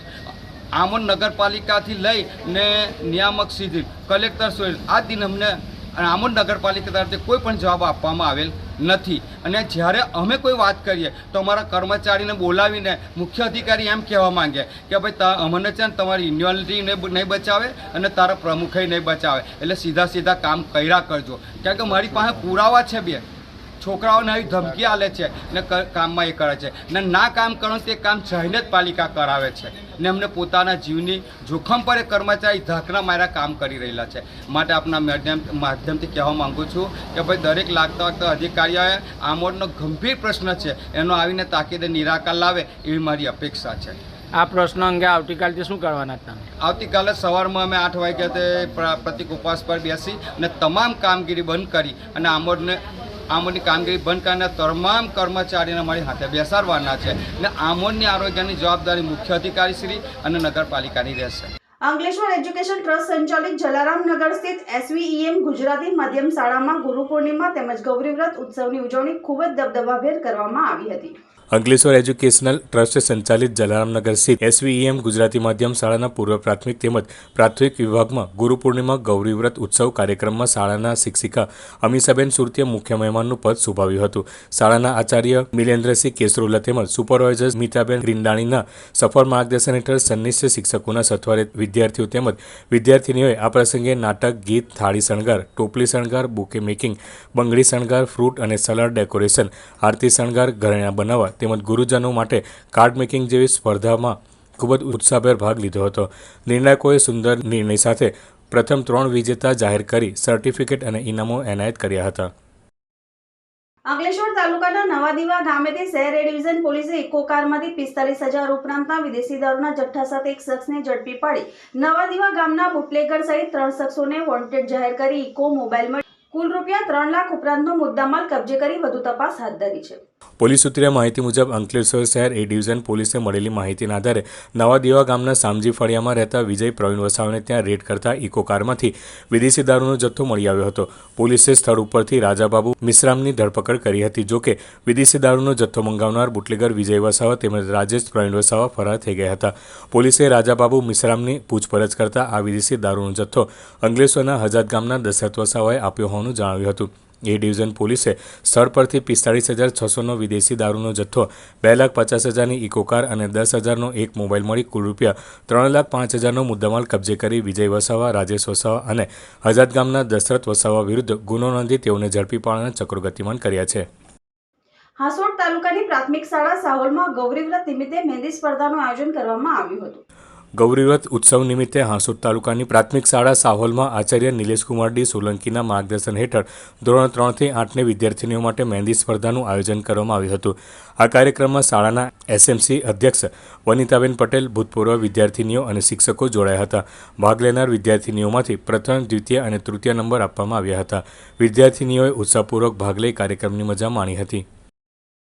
આમોદ નગરપાલિકાથી લઈ ને નિયામક સુધી કલેક્ટર સુધી આ દિન અમને આમોદ નગરપાલિકા તરફથી કોઈ પણ જવાબ આપવામાં આવેલ નથી. અને જ્યારે અમે કોઈ વાત કરીએ તો અમારા કર્મચારીને બોલાવીને મુખ્ય અધિકારી એમ કહેવા માંગે કે ભાઈ અમને છે ને તમારી યુનિયનિટી નહીં બચાવે અને તારા પ્રમુખે નહીં બચાવે, એટલે સીધા કામ કર્યા કરજો. કારણ કે મારી પાસે પુરાવા છે, 2 છોકરાઓને આવી ધમકી આલે છે ને કામમાં એ કરે છે ને ના કામ કરો તે કામ જઈને જ પાલિકા કરાવે છે ને અમને પોતાના જીવની જોખમ પર એ કર્મચારી ધાકના માર્યા કામ કરી રહેલા છે. માટે આપના માધ્યમથી કહેવા માગું છું કે ભાઈ દરેક લાગતા અધિકારીઓએ આમોદનો ગંભીર પ્રશ્ન છે એનો આવીને તાકીદે નિરાકરણ લાવે એવી મારી અપેક્ષા છે. આ પ્રશ્ન અંગે આવતીકાલથી શું કરવાના હતા? આવતીકાલે સવારમાં અમે 8 વાગ્યાથી પ્રતિક ઉપવાસ પર બેસી અને તમામ કામગીરી બંધ કરી અને આમોદની કામગીરી બંધ કરીને તમામ કર્મચારીને મારી હાથે બેસાડવાના છે અને આમોદની આરોગ્યની જવાબદારી મુખ્ય અધિકારી શ્રી અને નગરપાલિકાની રહેશે. અંકલેશ્વર એજ્યુકેશન ટ્રસ્ટ સંચાલિત જલારામનગર સ્થિત SVEM ગુજરાતી માધ્યમ શાળામાં ગુરુ પૂર્ણિમા તેમજ ગૌરી વ્રત ઉત્સવની ઉજવણી ખૂબ જ દબદબાભેર કરવામાં આવી હતી. અંકલેશ્વર એજ્યુકેશનલ ટ્રસ્ટ સંચાલિત જલારામનગર સ્થિત SVEM ગુજરાતી માધ્યમ શાળાના પૂર્વ પ્રાથમિક તેમજ પ્રાથમિક વિભાગમાં ગુરુ પૂર્ણિમા ગૌરી વ્રત ઉત્સવ કાર્યક્રમમાં શાળાના શિક્ષિકા અમીષાબેન સુરતીએ મુખ્ય મહેમાનનું પદ શોભાવ્યું હતું. શાળાના આચાર્ય મિલેન્દ્રસિંહ કેસરોલા તેમજ સુપરવાઇઝર સ્મિતાબેન ગ્રીંડાણીના સફળ માર્ગદર્શન હેઠળ સંનિષ્ઠ શિક્ષકોના સથવારે વિદ્યાર્થીઓ તેમજ વિદ્યાર્થીનીઓએ આ પ્રસંગે નાટક, ગીત, થાળી શણગાર, ટોપલી શણગાર, બુકે મેકિંગ, બંગડી શણગાર, ફ્રૂટ અને સલાડ ડેકોરેશન, આરતી શણગાર, ઘરેણાં બનાવવા તેમજ ગુરુજનો માટે કાર્ડ મેકિંગ જેવી સ્પર્ધામાં ખૂબ જ ઉત્સાહભેર ભાગ લીધો હતો. નિર્ણાયકોએ સુંદર નિર્ણય સાથે પ્રથમ 3 વિજેતા જાહેર કરી સર્ટિફિકેટ અને ઇનામો એનાયત કર્યા હતા. અંકલેશ્વર તાલુકાના નવાદીવા ગામેથી શહેર એ ડિવિઝન પોલીસે ઇકો કારમાંથી 45,000 ઉપરાંતના વિદેશી દારૂના જથ્થા સાથે એક શખ્સને ઝડપી પાડી નવાદીવા ગામના બુટલેગર સહિત 3 શખ્સોને વોન્ટેડ જાહેર કરી ઇકો મોબાઈલ મળી કુલ રૂપિયા 3 લાખ ઉપરાંતનો મુદ્દામાલ કબજે કરી વધુ તપાસ હાથ ધરી છે. પોલીસ સૂત્રે માહિતી મુજબ અંકલેશ્વર શહેર એ ડિવિઝન પોલીસે મળેલી માહિતીના આધારે નવાદીવા ગામના સામજી ફળિયામાં રહેતા વિજય પ્રવીણ વસાવાને ત્યાં રેડ કરતા ઇકો કારમાંથી વિદેશી દારૂનો જથ્થો મળી આવ્યો હતો. પોલીસે સ્થળ ઉપરથી રાજાબાબુ મિશ્રામની ધરપકડ કરી હતી. જોકે વિદેશી દારૂનો જથ્થો મંગાવનાર બુટલેગર વિજય વસાવા તેમજ રાજેશ પ્રવીણ વસાવા ફરાર થઈ ગયા હતા. પોલીસે રાજાબાબુ મિશ્રામની પૂછપરછ કરતા આ વિદેશી દારૂનો જથ્થો અંકલેશ્વરના હજાદ ગામના દશરથ વસાવાએ આપ્યો હોવાનું જણાવ્યું હતું. એ ડિવિઝન પોલીસે સ્થળ પરથી 45,600નો વિદેશી દારૂનો જથ્થો, 2,50,000ની ઇકો કાર અને 10,000નો એક મોબાઈલ મળી કુલ રૂપિયા 3,05,000નો મુદ્દામાલ કબજે કરી વિજય વસાવા, રાજેશ વસાવા અને હજાદ ગામના દશરથ વસાવા વિરુદ્ધ ગુનો નોંધી તેઓને ઝડપી પાડવાના ચક્રો ગતિમાન કર્યા છે. હાસોડ તાલુકાની પ્રાથમિક શાળા સાહોલમાં ગૌરી વ્રત નિમિત્તે મહેંદી સ્પર્ધાનું આયોજન કરવામાં આવ્યું હતું. ગૌરીવ્રત ઉત્સવ નિમિત્તે હાંસોદ તાલુકાની પ્રાથમિક શાળા સાહોલમાં આચાર્ય નિલેશકુમાર ડી સોલંકીના માર્ગદર્શન હેઠળ ધોરણ 3 થી 8ની વિદ્યાર્થીનીઓ માટે મહેંદી સ્પર્ધાનું આયોજન કરવામાં આવ્યું હતું. આ કાર્યક્રમમાં શાળાના SMC અધ્યક્ષ વનિતાબેન પટેલ, ભૂતપૂર્વ વિદ્યાર્થીનીઓ અને શિક્ષકો જોડાયા હતા. ભાગ લેનાર વિદ્યાર્થીનીઓમાંથી પ્રથમ, દ્વિતીય અને તૃતીય નંબર આપવામાં આવ્યા હતા. વિદ્યાર્થીનીઓએ ઉત્સાહપૂર્વક ભાગ લઈ કાર્યક્રમની મજા માણી હતી.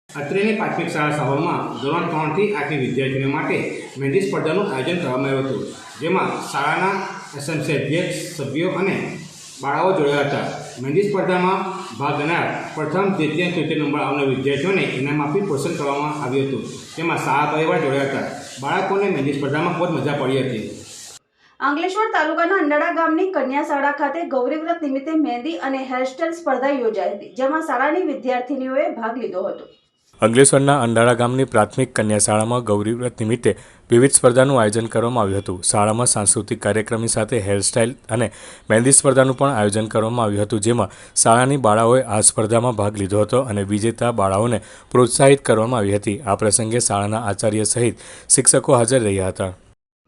અત્રેની પ્રાથમિક શાળા સાહોલમાં ધોરણ 3 થી 8ની વિદ્યાર્થીઓ માટે મહેંદી સ્પર્ધાનું આયોજન કરવામાં આવ્યું હતું. જેમાં શાળાના SMC અધ્યક્ષ, સભ્યો અને બાળાઓ જોડાયા હતા. મહેંદી સ્પર્ધામાં ભાગ લેનાર પ્રથમ, દ્વિતીય અને તૃતીય નંબર આવનાર વિદ્યાર્થીઓને ઇનામ આપી પ્રોત્સાહન કરવામાં આવ્યું હતું. તેમાં શાળા પરિવાર જોડાયા હતા. બાળકોને મહેંદી સ્પર્ધામાં ખૂબ મજા પડી હતી. અંકલેશ્વર તાલુકાના અંડાળા ગામની કન્યા શાળા ખાતે ગૌરી વ્રત નિમિત્તે મહેંદી અને હેરસ્ટાઇલ સ્પર્ધા યોજાઈ હતી, જેમાં શાળાની વિદ્યાર્થીનીઓએ ભાગ લીધો હતો. અંકલેશ્વરના અંડાળા ગામની પ્રાથમિક કન્યા શાળામાં ગૌરી વ્રત નિમિત્તે વિવિધ સ્પર્ધાનું આયોજન કરવામાં આવ્યું હતું. શાળામાં સાંસ્કૃતિક કાર્યક્રમની સાથે હેરસ્ટાઇલ અને મહેંદી સ્પર્ધાનું પણ આયોજન કરવામાં આવ્યું હતું, જેમાં શાળાની બાળાઓએ આ સ્પર્ધામાં ભાગ લીધો હતો અને વિજેતા બાળાઓને પ્રોત્સાહિત કરવામાં આવી હતી. આ પ્રસંગે શાળાના આચાર્ય સહિત શિક્ષકો હાજર રહ્યા હતા.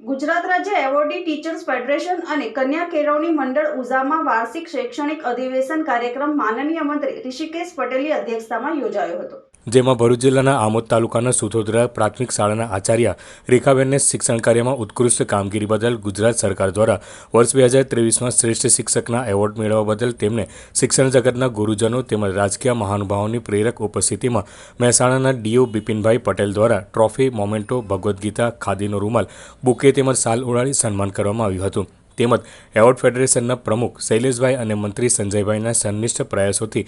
ગુજરાત રાજ્ય એવોર્ડી ટીચર્સ ફેડરેશન અને કન્યા કેળવણી મંડળ ઉઝામાં વાર્ષિક શૈક્ષણિક અધિવેશન કાર્યક્રમ માનનીય મંત્રી ઋષિકેશ પટેલની અધ્યક્ષતામાં યોજાયો હતો. જેમાં ભરૂચ જિલ્લાના આમોદ તાલુકાના સુથોદરા પ્રાથમિક શાળાના આચાર્ય રેખાબેનને શિક્ષણ કાર્યમાં ઉત્કૃષ્ટ કામગીરી બદલ ગુજરાત સરકાર દ્વારા વર્ષ 2023માં શ્રેષ્ઠ શિક્ષકના એવોર્ડ મેળવવા બદલ તેમને શિક્ષણ જગતના ગુરુજનો તેમજ રાજકીય મહાનુભાવોની પ્રેરક ઉપસ્થિતિમાં મહેસાણાના DO બિપિનભાઈ પટેલ દ્વારા ટ્રોફી, મોમેન્ટો, ભગવદ્ ગીતા, ખાદીનો રૂમાલ, બુકે તેમજ શાલ ઉડાડી સન્માન કરવામાં આવ્યું હતું. તેમજ એવોર્ડ ફેડરેશનના પ્રમુખ શૈલેષભાઈ અને મંત્રી સંજયભાઈના સંનિષ્ઠ પ્રયાસોથી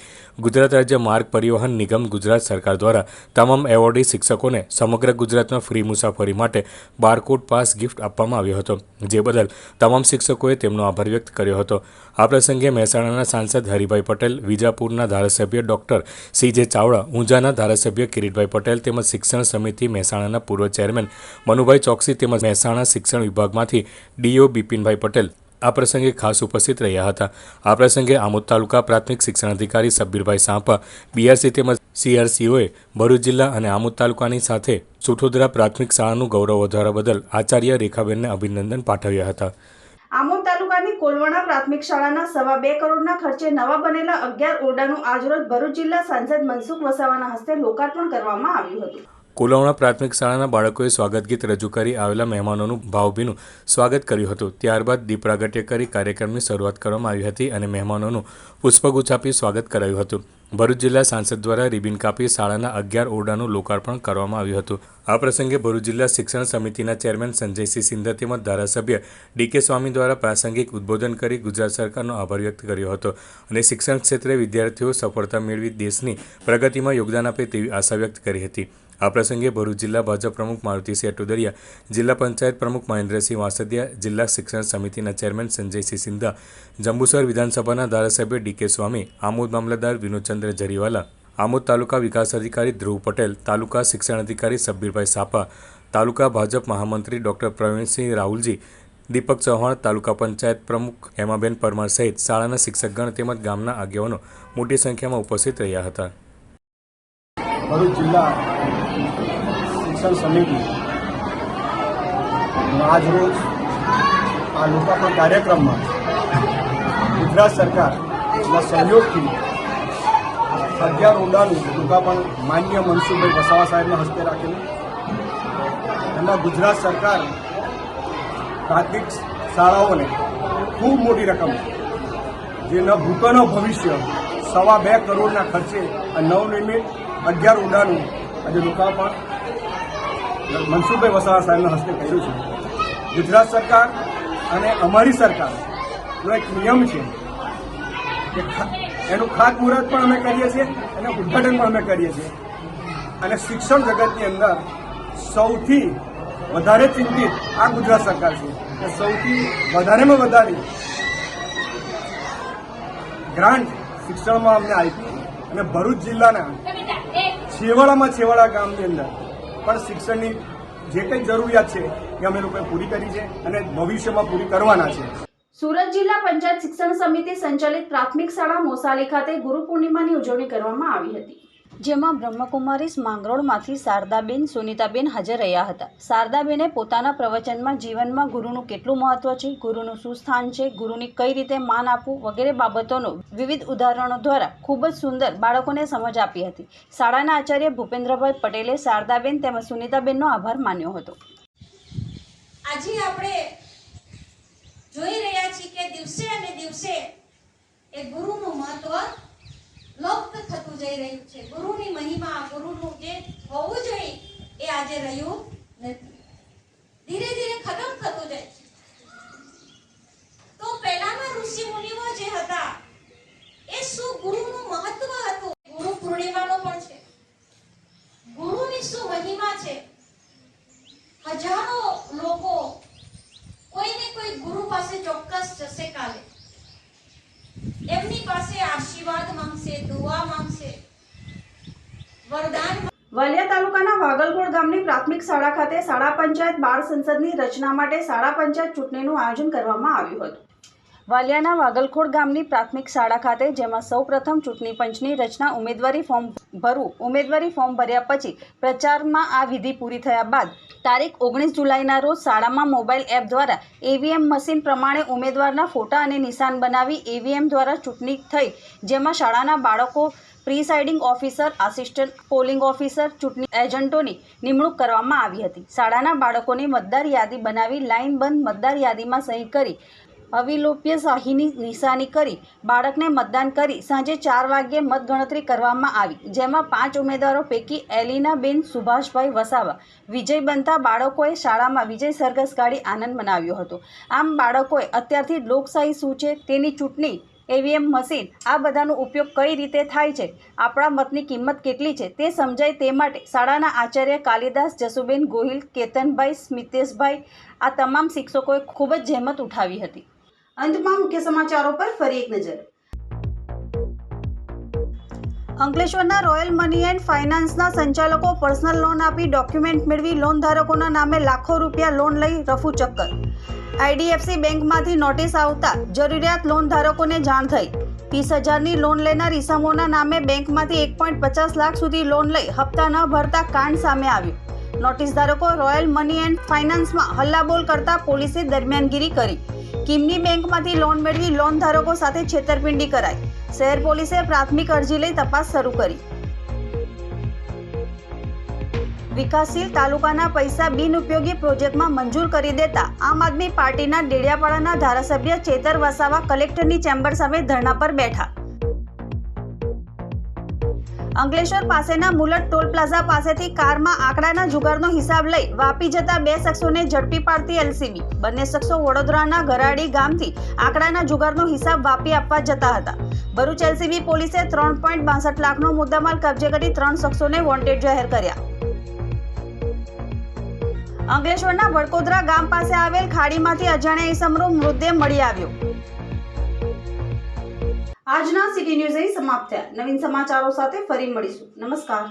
ગુજરાત રાજ્ય માર્ગ પરિવહન નિગમ ગુજરાત સરકાર દ્વારા તમામ એવોર્ડી શિક્ષકોને સમગ્ર ગુજરાતમાં ફ્રી મુસાફરી માટે બારકોડ પાસ ગિફ્ટ આપવામાં આવ્યો હતો, જે બદલ તમામ શિક્ષકોએ તેમનો આભાર વ્યક્ત કર્યો હતો. આ પ્રસંગે મહેસાણાના સાંસદ હરિભાઈ પટેલ, વિજાપુરના ધારાસભ્ય ડૉક્ટર CJ ચાવડા, ઊંઝાના ધારાસભ્ય કિરીટભાઈ પટેલ તેમજ શિક્ષણ સમિતિ મહેસાણાના પૂર્વ ચેરમેન મનુભાઈ ચોકસી તેમજ મહેસાણા શિક્ષણ વિભાગમાંથી DO બિપિનભાઈ પટેલ આ પ્રસંગે ખાસ ઉપસ્થિત રહ્યા હતા. આ પ્રસંગે આમોદ તાલુકા પ્રાથમિક શિક્ષણ અધિકારી સબ્બીરભાઈ સાંપા, BRC તેમજ CRCOએ ભરૂચ જિલ્લા અને આમોદ તાલુકાની સાથે સુથોદરા પ્રાથમિક શાળાનું ગૌરવ વધારવા બદલ આચાર્ય રેખાબેનને અભિનંદન પાઠવ્યા હતા. આમોદ તાલુકાની કોલવણા પ્રાથમિક શાળાના 2.25 કરોડના ખર્ચે નવા બનેલા 11 ઓરડાનું આજરોજ ભરૂચ જિલ્લા સાંસદ મનસુખ વસાવાના હસ્તે લોકાર્પણ કરવામાં આવ્યું હતું. કોલવણા પ્રાથમિક શાળાના બાળકોએ સ્વાગત ગીત રજૂ કરી આવેલા મહેમાનોનું ભાવભીનું સ્વાગત કર્યું હતું. ત્યારબાદ દીપ પ્રાગટ્ય કરી કાર્યક્રમની શરૂઆત કરવામાં આવી હતી અને મહેમાનોનું પુષ્પગુચ્છ આપી સ્વાગત કરાયું હતું. ભરૂચ જિલ્લા સાંસદ દ્વારા રિબિન કાપી શાળાના 11 ઓરડાનું લોકાર્પણ કરવામાં આવ્યું હતું. આ પ્રસંગે ભરૂચ જિલ્લા શિક્ષણ સમિતિના ચેરમેન સંજયસિંહ સિંધા તેમજ ધારાસભ્ય DK સ્વામી દ્વારા પ્રાસંગિક ઉદ્બોધન કરી ગુજરાત સરકારનો આભાર વ્યક્ત કર્યો હતો અને શિક્ષણ ક્ષેત્રે વિદ્યાર્થીઓ સફળતા મેળવી દેશની પ્રગતિમાં યોગદાન આપે તેવી આશા વ્યક્ત કરી હતી. આ પ્રસંગે ભરૂચ જિલ્લા ભાજપ પ્રમુખ મારુતિસિંહ અટોદરિયા, જિલ્લા પંચાયત પ્રમુખ મહેન્દ્રસિંહ વાસદિયા, જિલ્લા શિક્ષણ સમિતિના ચેરમેન સંજયસિંહ સિંધા, જંબુસર વિધાનસભાના ધારાસભ્ય ડી.કે. સ્વામી, આમોદ મામલતદાર વિનોદચંદ્ર જરીવાલા, આમોદ તાલુકા વિકાસ અધિકારી ધ્રુવ પટેલ, તાલુકા શિક્ષણ અધિકારી સબ્બીરભાઈ સાપા, તાલુકા ભાજપ મહામંત્રી ડૉક્ટર પ્રવીણસિંહ રાહુલજી, દીપક ચૌહાણ, તાલુકા પંચાયત પ્રમુખ હેમાબેન પરમાર સહિત શાળાના શિક્ષકગણ તેમજ ગામના આગેવાનો મોટી સંખ્યામાં ઉપસ્થિત રહ્યા હતા. ભરૂચ જિલ્લા શિક્ષણ સમિતિ આજરોજ આ લોકાર્પણ કાર્યક્રમમાં ગુજરાત સરકારના સહયોગથી 11 ઓરડાનું લોકાર્પણ માન્ય મનસુખભાઈ વસાવા સાહેબના હસ્તે રાખેલું. એમાં ગુજરાત સરકાર પ્રાથમિક શાળાઓને ખૂબ મોટી રકમ, જે ન ભૂતો ન ભવિષ્ય, 2.25 કરોડના ખર્ચે નવનિર્મિત 11 ઓરડાનું આજે લોકાર્પણ મનસુખભાઈ વસાવા સાહેબના હસ્તે કર્યું છે. ગુજરાત સરકાર અને અમારી સરકારનો એક નિયમ છે કે એનું ખાતમુહૂર્ત પણ અમે કરીએ છીએ અને ઉદ્ઘાટન પણ અમે કરીએ છીએ. અને શિક્ષણ જગતની અંદર સૌથી વધારે ચિંતિત આ ગુજરાત સરકાર છે કે સૌથી વધારેમાં વધારે ગ્રાન્ટ શિક્ષણમાં અમને આપી અને ભરૂચ જિલ્લાના છેવાડા ગામની અંદર પણ શિક્ષણની જે કંઈ જરૂરિયાત છે એ અમે લોકોએ પૂરી કરી છે અને ભવિષ્યમાં પૂરી કરવાના છે. સુરત જિલ્લા પંચાયત શિક્ષણ સમિતિ સંચાલિત પ્રાથમિક શાળા મોસાલી ખાતે ગુરુ પૂર્ણિમાની ઉજવણી કરવામાં આવી હતી, જેમાં બ્રહ્મકુમારીસ માંગરોળમાંથી શારદાબેન, સુનીતાબેન હાજર રહ્યા હતા. શારદાબેને પોતાના પ્રવચનમાં જીવનમાં ગુરુનું કેટલું મહત્વ છે, ગુરુનું શું સ્થાન છે, ગુરુની કઈ રીતે માન આપવું વગેરે બાબતોનું વિવિધ ઉદાહરણો દ્વારા ખૂબ જ સુંદર બાળકોને સમજ આપી હતી. શાળાના આચાર્ય ભૂપેન્દ્રભાઈ પટેલે શારદાબેન તેમજ સુનીતાબેનનો આભાર માન્યો હતો. આજે આપણે જોઈ રહ્યા છીએ કે દિવસે અને દિવસે એ ગુરુનું મહત્વ લુપ્ત થતું જઈ રહ્યું છે. ગુરુની મહિમા, ગુરુનું જે હોવું જોઈએ એ આજે રહ્યું નથી, ધીરે ધીરે ખતમ થતું જાય છે. તો પહેલાના ઋષિ મુનિઓ જે હતા એ શું ગુરુનું મહત્વ હતું, ગુરુ પૂર્ણિમાનો પણ છે, ગુરુની શું મહિમા છે. હજારો લોકો કોઈને કોઈ ગુરુ પાસે ચોક્કસ જશે કાલે, એમની પાસે આશીર્વાદ માંગશે, દુઆ માંગશે, વરદાન. વાલિયા તાલુકાના વાગલકોટ ગામની પ્રાથમિક શાળા ખાતે શાળા પંચાયત બાળ સંસદની રચના માટે શાળા પંચાયત ચૂંટણીનું આયોજન કરવામાં આવ્યું હતું. વાલિયાના વાગલકોટ ગામની પ્રાથમિક શાળા ખાતે, જેમાં સૌપ્રથમ ચૂંટણી પંચની રચના, ઉમેદવારી ફોર્મ ભર્યા પછી પ્રચારમાં આ વિધિ પૂરી થયા બાદ તારીખ 19 જુલાઈના રોજ શાળામાં મોબાઈલ એપ દ્વારા EVM મશીન પ્રમાણે ઉમેદવારના ફોટા અને નિશાન બનાવી EVM દ્વારા ચૂંટણી થઈ, જેમાં શાળાના બાળકો, presiding officer, assistant polling officer, ચૂંટણી એજન્ટોની નિમણૂક કરવામાં આવી હતી. શાળાના બાળકોની મતદાર યાદી બનાવી લાઇનબંધ મતદાર યાદીમાં સહી કરી અવિલોપ્ય શાહીની નિશાની કરી બાળકને મતદાન કરી સાંજે 4 વાગ્યે મતગણતરી કરવામાં આવી, જેમાં 5 ઉમેદવારો પૈકી એલિનાબેન સુભાષભાઈ વસાવા વિજય બનતા બાળકોએ શાળામાં વિજય સરઘસ ગાડી આનંદ મનાવ્યો હતો. આમ બાળકોએ અત્યારથી જ લોકશાહી શું છે, તેની ચૂંટણી, EVM મશીન, આ બધાનો ઉપયોગ કઈ રીતે થાય છે, આપણા મતની કિંમત કેટલી છે તે સમજાય તે માટે શાળાના આચાર્ય કાલિદાસ, જસુબેન ગોહિલ, કેતનભાઈ, સ્મિતેશભાઈ, આ તમામ શિક્ષકોએ ખૂબ જ જહેમત ઉઠાવી હતી. અંતમાં મુખ્ય સમાચારો પર ફરી એક નજર. અંકલેશ્વરના રોયલ મની એન્ડ ફાઇનાન્સના સંચાલકો પર્સનલ લોન આપી ડોક્યુમેન્ટ મેળવી લોન ધારકોના નામે લાખો રૂપિયા લોન લઈ રફુ ચક્કર. IDFC બેંકમાંથી નોટિસ આવતા જરૂરિયાત લોન ધારકોને જાણ થઈ. 30,000ની લોન લેનાર ઇસમોના નામે બેંકમાંથી 1.50 લાખ સુધી લોન લઈ હપ્તા ન ભરતા કાંડ સામે આવ્યું. નોટિસ ધારકો રોયલ મની એન્ડ ફાઇનાન્સમાં હલ્લાબોલ કરતા પોલીસે દરમિયાનગીરી કરી. કિમની બેંકમાંથી લોન મેળવી લોન ધારકો સાથે છેતરપિંડી કરાઈ. શહેર પોલીસે પ્રાથમિક અરજી લઈ તપાસ શરૂ કરી. વિકાસશીલ તાલુકાના પૈસા બિનઉપયોગી પ્રોજેક્ટમાં મંજૂર કરી દેતા આમ આદમી પાર્ટીના ડેડિયાપાડાના ધારાસભ્ય ચેતર વસાવા કલેક્ટરની ચેમ્બર સામે ધરણા પર બેઠા. અંકલેશ્વર પાસેના મુલટ ટોલ પ્લાઝા પાસેથી કારમાં આંકડાના જુગારનો હિસાબ લઈ વાપી જતા 2 શખ્સોને ઝડપી પાડતી LCB. બંને શખ્સો વડોદરાના ગરાડી ગામથી આંકડાના જુગારનો હિસાબ વાપી આપવા જતા હતા. ભરૂચ LCB પોલીસે 3.62 લાખનો મુદ્દામાલ કબજે કરી 3 શખ્સોને વોન્ટેડ જાહેર કર્યા. અંકલેશ્વરના વડકોદરા ગામ પાસે આવેલ ખાડીમાંથી અજાણ્યા ઈસમનો મૃતદેહ મળી આવ્યો. આજના સિટી ન્યૂઝ અહીં સમાપ્ત થયા. નવીન સમાચારો સાથે ફરી મળીશું. નમસ્કાર.